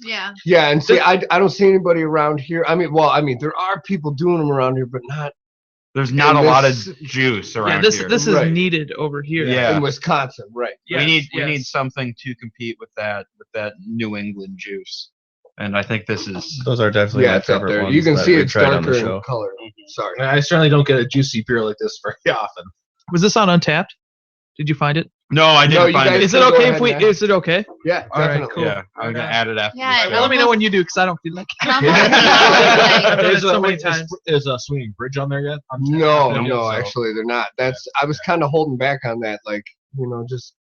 Yeah. Yeah, and see, I don't see anybody around here. I mean, there are people doing them around here, but not There's not And a lot of this- juice Yeah, around this here. this is Right. needed over here. Yeah. in Wisconsin, right? we need yes. something to compete with that New England juice, and I think this is. Those are definitely Yeah, my it's up favorite there. ones You can that see we've it's tried on darker the in show. color. Sorry. I certainly don't get a juicy beer like this very often. Was this on Untapped? Did you find it? No, I No, didn't you find guys- it. Is it go okay ahead, if we? man. Is it okay? Yeah, All right, definitely. cool. Yeah, I'm gonna add it after. Yeah, the Let show. me know when you do, because I don't feel like. I'm Yeah. like, I've done it Is, so many wait, times. is Swinging Bridge on there yet? No, Yeah, no, so- actually, they're not. I was kind of holding back on that, like just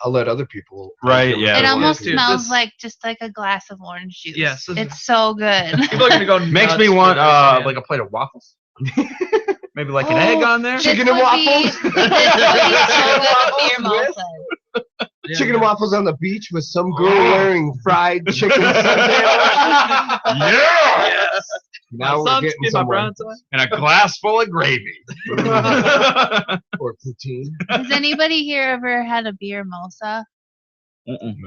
I'll let other people. Right, yeah. it Yeah, almost dude, smells this- like just like a glass of orange juice. Yes, this is- It's so good. People are gonna go. Makes nuts me for want this, man. like a plate of waffles. Maybe like an egg on there. This Chicken would and be- waffles? This would be so good with beer Waffles Molson. Yeah, Chicken man. and waffles on the beach with some girl wearing fried chicken sundae. Yeah, Yes. Now My we're son's getting getting my somewhere. bronze eye. and a glass full of gravy. Or poutine. Has anybody here ever had a beer Mosa?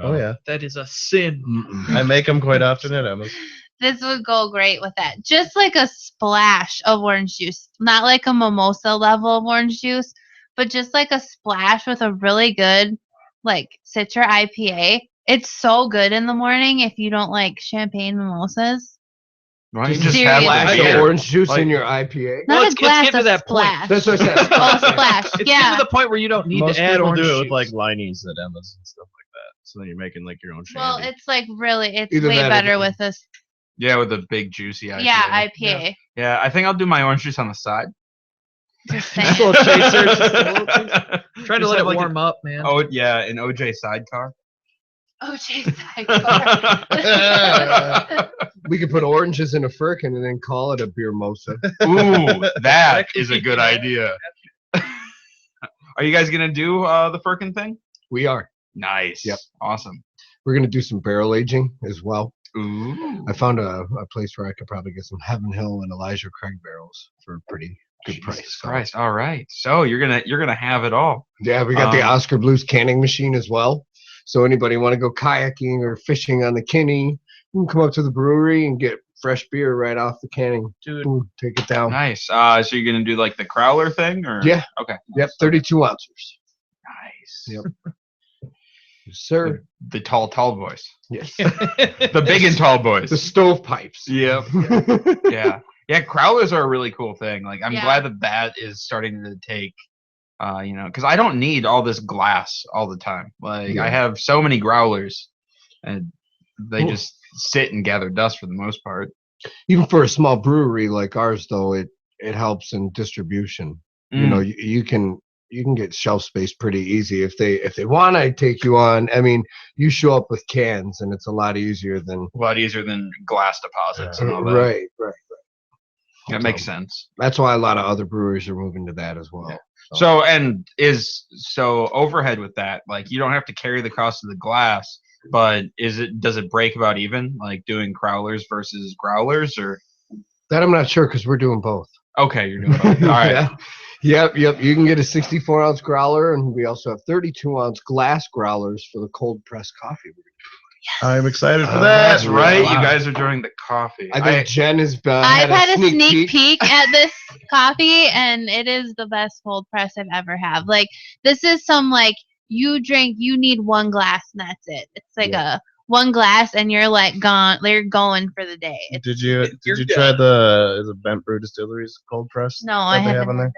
Oh yeah, That is a sin. I make them quite often at Emma's. This would go great with that. Just like a splash of orange juice. Not like a mimosa level of orange juice, but just like a splash with a really good like Citra IPA. It's so good in the morning if you don't like champagne mimosas. Why don't you Just just have Flash the of beer? orange juice Like- in your IPA. Not Well, a it's glass, getting to a that point. splash. That's what I said. Oh, splash. It's Yeah. getting to the point where you don't need Most to add people orange do it juice. with like lineys at Emma's and stuff like that. So then you're making like your own shandy. Well, it's like really, it's Either way that or better the- with this. Yeah, with a big juicy IPA. Yeah, IPA. Yeah, I think I'll do my orange juice on the side. Just Just a saying. little chaser, just a little chaser. Trying to Just let it have, like, warm up, man. Oh yeah, an OJ sidecar. Oh, jeez. sidecar. We could put oranges in a firkin and then call it a beer mosa. Ooh, that is a good idea. Are you guys gonna do the Firkin thing? We are. Nice. Yep. Awesome. We're gonna do some barrel aging as well. Ooh. I found a place where I could probably get some Heaven Hill and Elijah Craig barrels for a pretty good price. Jesus So, Christ. All right. So you're gonna have it all. yeah, we got the Um, Oscar Blues canning machine as well. So anybody want to go kayaking or fishing on the Kinney, you can come up to the brewery and get fresh beer right off the canning. Dude. Boom, take it down. Nice. So you're gonna do like the Crowler thing, or Yeah. Okay. Yep, 32 ounces. Nice. Yep. Yes, sir. The tall boys. Yes. The big and tall boys. The stovepipes. Yep. Yeah. Yeah. Crowlers are a really cool thing. Like I'm Yeah. glad that is starting to take. Because I don't need all this glass all the time. Like Yeah. I have so many growlers, and they Cool. just sit and gather dust for the most part. Even for a small brewery like ours, though, it helps in distribution. You know, you can get shelf space pretty easy if they want to take you on. I mean, you show up with cans, and it's a lot easier than a lot easier than glass deposits and all that. right. That makes sense. That's why a lot of other breweries are moving to that as well. Yeah. So overhead with that, like you don't have to carry the cost of the glass, but does it break about even, like doing crowlers versus growlers, or That I'm not sure because we're doing both. Okay, you're doing both. All right. Yeah. Yep. You can get a 64-ounce growler, and we also have 32-ounce glass growlers for the cold pressed coffee. I'm excited for that. That's right. Wow. You guys are doing the coffee. I think Jen has I've had a sneak peek at this coffee, and it is the best cold press I've ever had. Like, this is some, like, you need one glass, and that's it. It's like one glass, and you're, like, gone. You're going for the day. Did you try the Bent Brew Distilleries cold press? No, I haven't. On there?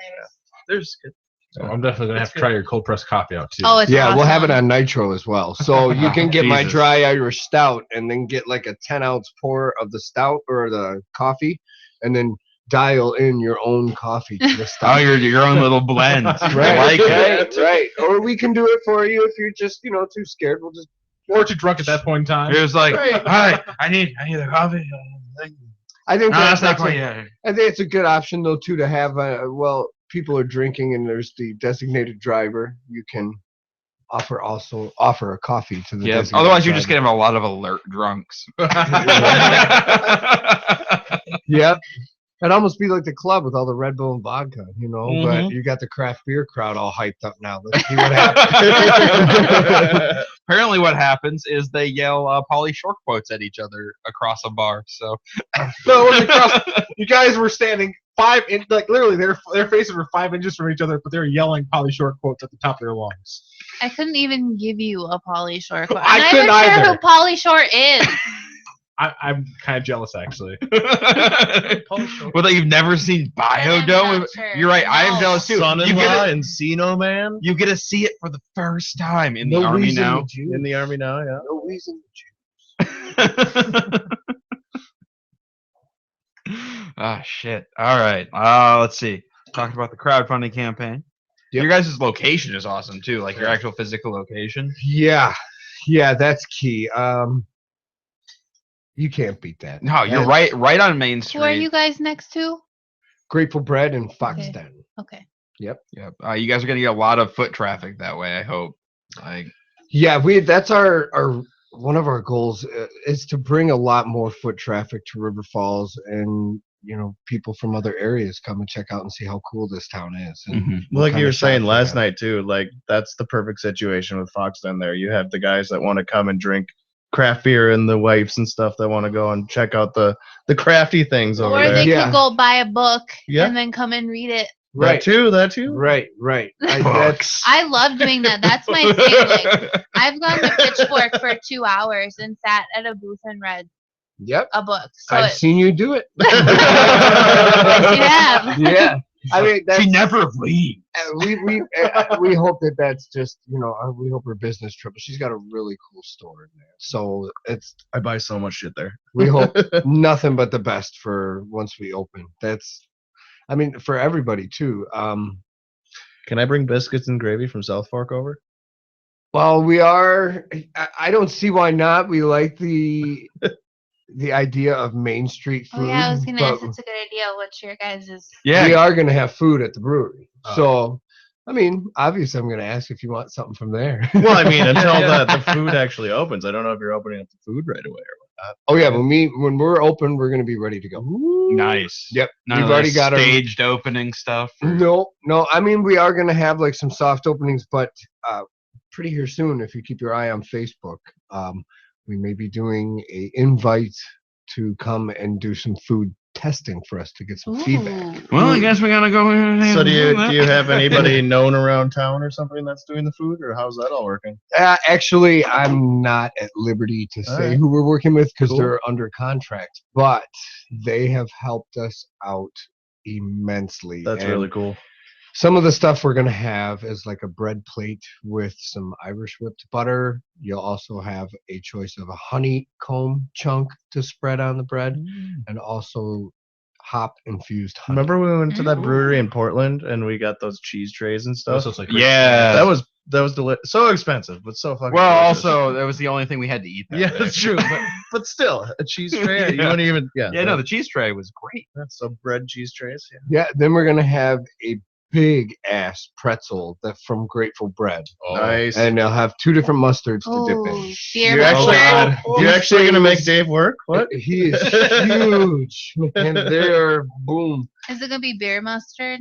There's good. So I'm definitely gonna have to try your cold pressed coffee out too. Oh, it's awesome. We'll have it on nitro as well. So you can get my Jesus. dry Irish stout and then get like a 10-ounce pour of the stout or the coffee, and then dial in your own coffee to the stout. Oh, your own little blend. Right, right. Or we can do it for you if you're just too scared. We'll just or too drunk at that point in time. It was like, hi, I need the coffee. I think that's not that's quite a, yet. I think it's a good option though too to have. People are drinking and there's the designated driver. You can offer a coffee to the. Yeah. designated Otherwise, you're just driver. gonna have a lot of alert drunks. Yep. It'd almost be like the club with all the Red Bull and vodka, Mhm. but you got the craft beer crowd all hyped up now. Let's see what happens. Apparently, what happens is they yell Pauly Shore quotes at each other across a bar. So, No, when they crossed, you guys were standing literally their faces were 5 inches from each other, but they were yelling Pauly Shore quotes at the top of their lungs. I couldn't even give you a Pauly Shore quote. I I'm couldn't not even sure either. who Pauly Shore is. I'm kind of jealous actually. well, that you've never seen I'm Biodome. not sure. You're right. I am No. jealous too. You Son-in-law get, Encino Man you get to see it for the first time in the No army reason now. to choose. in the army now. Yeah. No reason Ah, shit. All right. Let's see. Talked about the crowdfunding campaign. Yep. Your guys' location is awesome too, like your actual physical location. Yeah, that's key. You can't beat that. No, you're That's right on Main Street. Who are you guys next to? Grateful Bread and Foxden. Okay. Yep. You guys are gonna get a lot of foot traffic that way. I hope. Like, Yeah, that's our one of our goals is to bring a lot more foot traffic to River Falls, and people from other areas come and check out and see how cool this town is. And what Like kind you were of saying shops we last have. night too, like that's the perfect situation with Foxden there. You have the guys that want to come and drink craft beer and the wives and stuff that want to go and check out the crafty things over Or there. they Yeah. could go buy a book Yeah. and then come and read it. Right, That too. right. books. I love doing that. That's my thing. Like, I've gone to Pitchfork for 2 hours and sat at a booth and read Yep, a book. So I've seen you do it. Yes, you have. Yeah, I mean that's, she never leaves. we hope that's just we hope her business trip. She's got a really cool store in there, so I buy so much shit there. we hope nothing but the best for once we open. For everybody too. Can I bring biscuits and gravy from South Fork over? Well, we are. I don't see why not. We like the idea of Main Street food. Oh yeah, I was gonna but ask. It's a good idea. What's your guys'? Yeah. we are gonna have food at the brewery. Oh. So, obviously, I'm gonna ask if you want something from there. Well, I mean, until the food actually opens. I don't know if you're opening up the food right away or whatnot. Oh yeah, when we're open, we're gonna be ready to go. Nice. Yep, None we've of already this got our staged opening stuff. No. We are gonna have like some soft openings, but pretty here soon. If you keep your eye on Facebook, we may be doing a invite to come and do some food testing for us to get some feedback. Well, I guess we gotta go. So do you have anybody known around town or something that's doing the food, or how's that all working? Actually, I'm not at liberty to All say right. who we're working with because Cool. they're under contract, but they have helped us out immensely. That's And really cool. some of the stuff we're going to have is like a bread plate with some Irish whipped butter. You'll also have a choice of a honeycomb chunk to spread on the bread, and also hop infused honey. Remember when we went to that brewery in Portland and we got those cheese trays and stuff? So it's like Yeah. That was so expensive, but so fucking. Well, delicious. also that was the only thing we had to eat. That Yeah, day. that's true. But still, a cheese tray. You Yeah. wouldn't even. Yeah. Yeah, no, the cheese tray was great. That's so bread cheese trays. Yeah. Yeah, then we're going to have a big ass pretzel that from Grateful Bread, Nice. and they'll have 2 different mustards to dip in. Ooh, beer You actually, mustard. you're actually gonna make things- Dave work? What? He is huge, and they're boom. Is it gonna be beer mustard?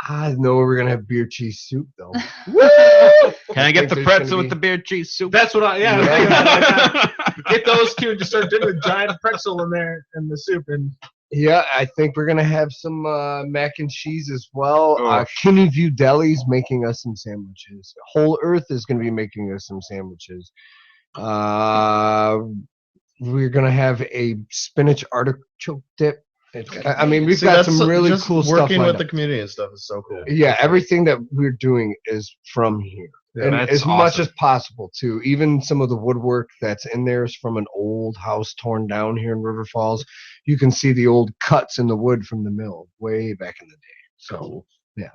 I know we're gonna have beer cheese soup though. Can I get the think there's pretzel gonna with the beer cheese soup? That's what I Yeah. thinking about it. Get those two and just start dipping a giant pretzel in there and the soup and Yeah, I think we're gonna have some mac and cheese as well. Oh. Kinney View Deli's making us some sandwiches. Whole Earth is gonna be making us some sandwiches. We're gonna have a spinach artichoke dip. I mean, we've See, got that's some really just cool stuff working lined with the up. community and stuff is so cool. Yeah, everything that we're doing is from here. Yeah, And that's as much awesome. as possible too. Even some of the woodwork that's in there is from an old house torn down here in River Falls. You can see the old cuts in the wood from the mill way back in the day. So Yeah,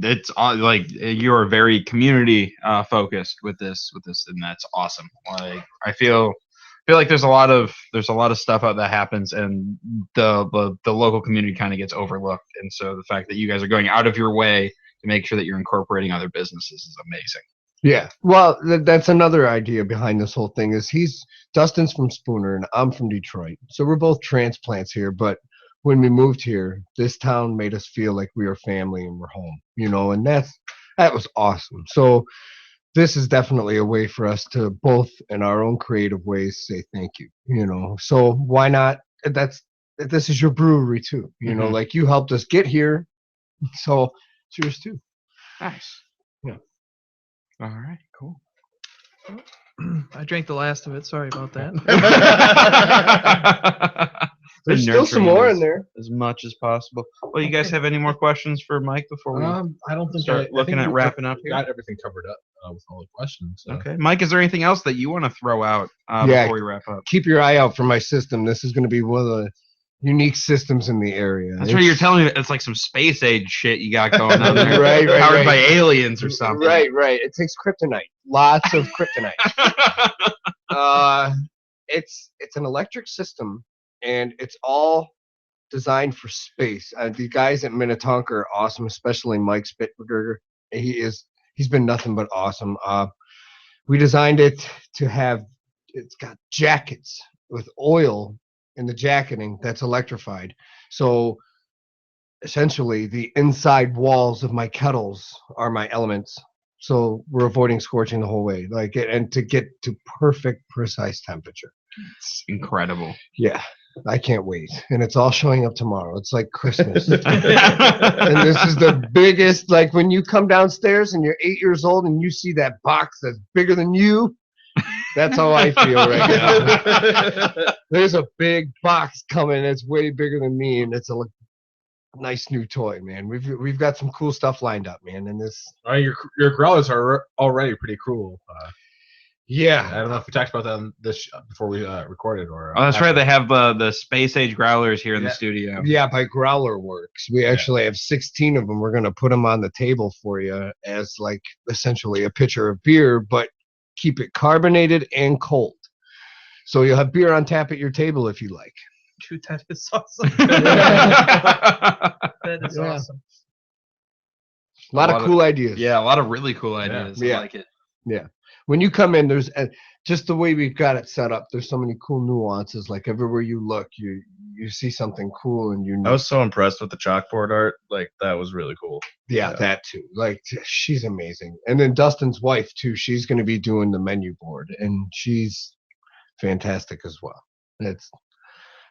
it's like you are very community focused with this, and that's awesome. Like I feel like there's a lot of stuff out that happens, and the local community kind of gets overlooked. And so the fact that you guys are going out of your way to make sure that you're incorporating other businesses is amazing. yeah, well, that's another idea behind this whole thing. Is Dustin's from Spooner and I'm from Detroit, so we're both transplants here. But when we moved here, this town made us feel like we were family and we're home, and that was awesome. So this is definitely a way for us to both in our own creative ways say thank you, so why not? This is your brewery too, Mhm. like you helped us get here, so it's yours too. Nice. Yeah. All right. Cool. I drank the last of it. Sorry about that. There's still some more in there. as much as possible. Well, you guys have any more questions for Mike before we? I don't think Start I looking think at we wrapping up here? Got everything covered up with all the questions. So. Okay, Mike, is there anything else that you want to throw out Yeah. before we wrap up? Keep your eye out for my system. This is going to be one of the unique systems in the area. That's right. You're telling me it's like some space age shit you got going on there, Right, powered by right. aliens or something. Right. It takes kryptonite. Lots of kryptonite. It's an electric system, and it's all designed for space. The guys at Minnetonka are awesome, especially Mike Spitberger. He's been nothing but awesome. We designed it to have. It's got jackets with oil in the jacketing that's electrified. So essentially, the inside walls of my kettles are my elements. So we're avoiding scorching the whole way, and to get to perfect, precise temperature. It's incredible. Yeah, I can't wait. And it's all showing up tomorrow. It's like Christmas. And this is the biggest, like when you come downstairs and you're 8 years old and you see that box that's bigger than you, that's how I feel right now. There's a big box coming that's way bigger than me, and it's a nice new toy, man. We've got some cool stuff lined up, man. And this, Your growlers are already pretty cool. I yeah, don't know if we talked about that on this before we recorded or. Oh, that's after. right. They have the space age growlers here in the Yeah. studio. yeah, by Growler Works. We actually have 16 of them. We're gonna put them on the table for you as like essentially a pitcher of beer, but keep it carbonated and cold. So you'll have beer on tap at your table if you like. Dude, that is awesome. That is Yeah. awesome. A lot of cool ideas. Yeah, a lot of really cool ideas. Yeah. I like it. When you come in, there's just the way we've got it set up. There's so many cool nuances. Like everywhere you look, you see something cool and unique. I was so impressed with the chalkboard art. Like that was really cool. Yeah, that too. Like she's amazing. And then Dustin's wife too. She's going to be doing the menu board, and she's fantastic as well.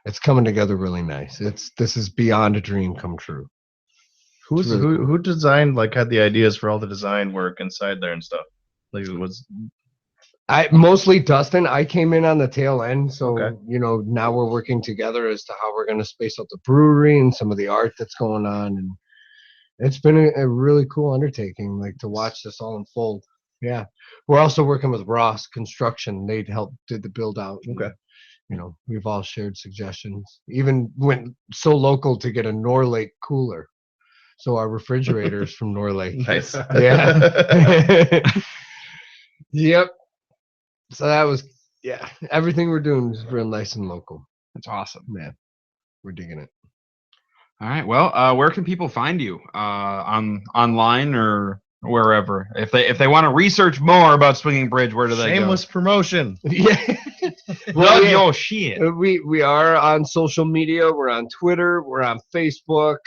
It's coming together really nice. This is beyond a dream come true. Who's really cool. who designed had the ideas for all the design work inside there and stuff? Like it was I mostly Dustin. I came in on the tail end, so Okay. now we're working together as to how we're going to space out the brewery and some of the art that's going on, and it's been a really cool undertaking, like to watch this all unfold. Yeah, we're also working with Ross Construction. They did the build out. Okay. We've all shared suggestions. Even went so local to get a Norlake cooler, so our refrigerators from Norlake. nice. Yeah. Yep. So that was, everything we're doing is real nice and local. That's awesome. Man, we're digging it. All right. Well, where can people find you? Online or wherever? If they want to research more about Swinging Bridge, where do they Shameless promotion. Yeah. go? Well, Plug yeah. your shit. We are on social media. We're on Twitter. We're on Facebook.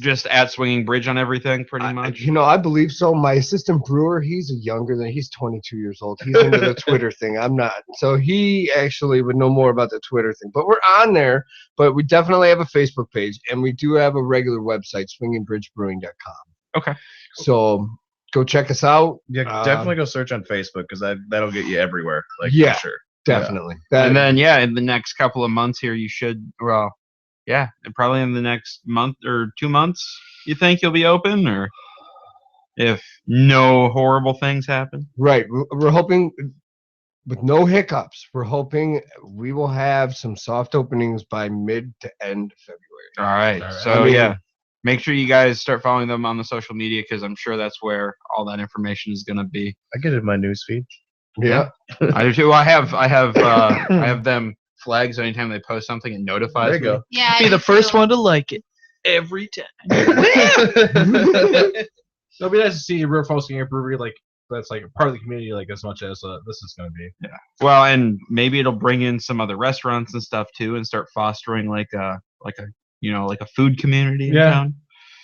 Just at Swinging Bridge on everything, pretty much. I believe so. My assistant brewer, he's 22 years old. He's into the Twitter thing. I'm not. So he actually would know more about the Twitter thing. But we're on there. But we definitely have a Facebook page, and we do have a regular website, swingingbridgebrewing.com. Okay. So go check us out. Yeah, definitely go search on Facebook because that'll get you everywhere. Like, Yeah. for sure. Definitely. And then, in the next couple of months here, you should, and probably in the next month or 2 months, you think you'll be open, or if no horrible things happen? Right. We're hoping, with no hiccups, we're hoping we will have some soft openings by mid to end February. All right. So, make sure you guys start following them on the social media because I'm sure that's where all that information is going to be. I get it in my newsfeed. Yeah. I do too. I have them flags anytime they post something and notifies There you go. Yeah. Be the first one to like it every time. It'll be nice to see River hosting a brewery like that's like a part of the community, like as much as this is going to be. Yeah. Well, and maybe it'll bring in some other restaurants and stuff too, and start fostering like a food community in town.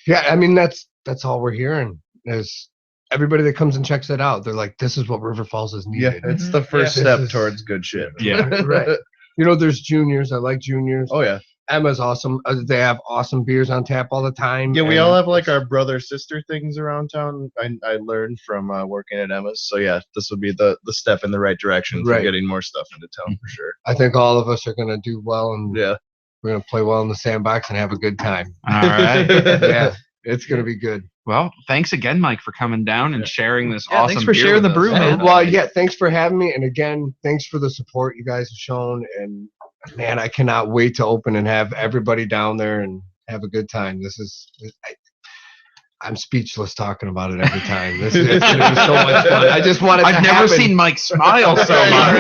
Yeah. I mean, that's all we're hearing is everybody that comes and checks it out. They're like, this is what River Falls is needed. Yeah, it's the first step towards good shit. Yeah. Right. There's juniors. I like juniors. Oh yeah. Emma's awesome. They have awesome beers on tap all the time. Yeah, we all have like our brother sister things around town. I learned from working at Emma's. So yeah, this would be the step in the right direction for getting more stuff into town for sure. I think all of us are gonna do well, and yeah, we're gonna play well in the sandbox and have a good time. All right. Yeah, it's gonna be good. Well, thanks again, Mike, for coming down and sharing this awesome. Thanks for beer sharing with the brew, us. man. Well, thanks for having me, and again, thanks for the support you guys have shown. And man, I cannot wait to open and have everybody down there and have a good time. I'm speechless talking about it every time. It's going to be so much fun. I just want it to I've never happen. seen Mike smile so much.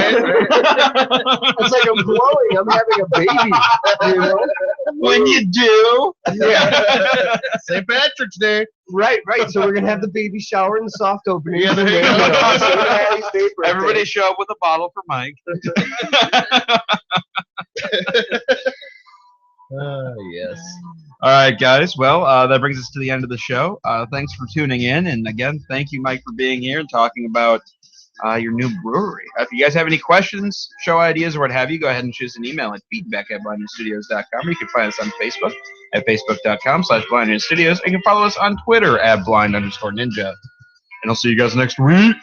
It's like I'm glowing. I'm having a baby. When you do. Yeah. St. Patrick's Day. Right. So we're going to have the baby shower and the soft opening. Yeah, there you go. Everybody show up with a bottle for Mike. Yes. All right, guys. Well, that brings us to the end of the show. Thanks for tuning in. And again, thank you, Mike, for being here and talking about your new brewery. If you guys have any questions, show ideas, or what have you, go ahead and choose an email at feedback@blindnewstudios.com. Or you can find us on Facebook at facebook.com/blindnewstudios. And you can follow us on Twitter at blind_ninja. And I'll see you guys next week.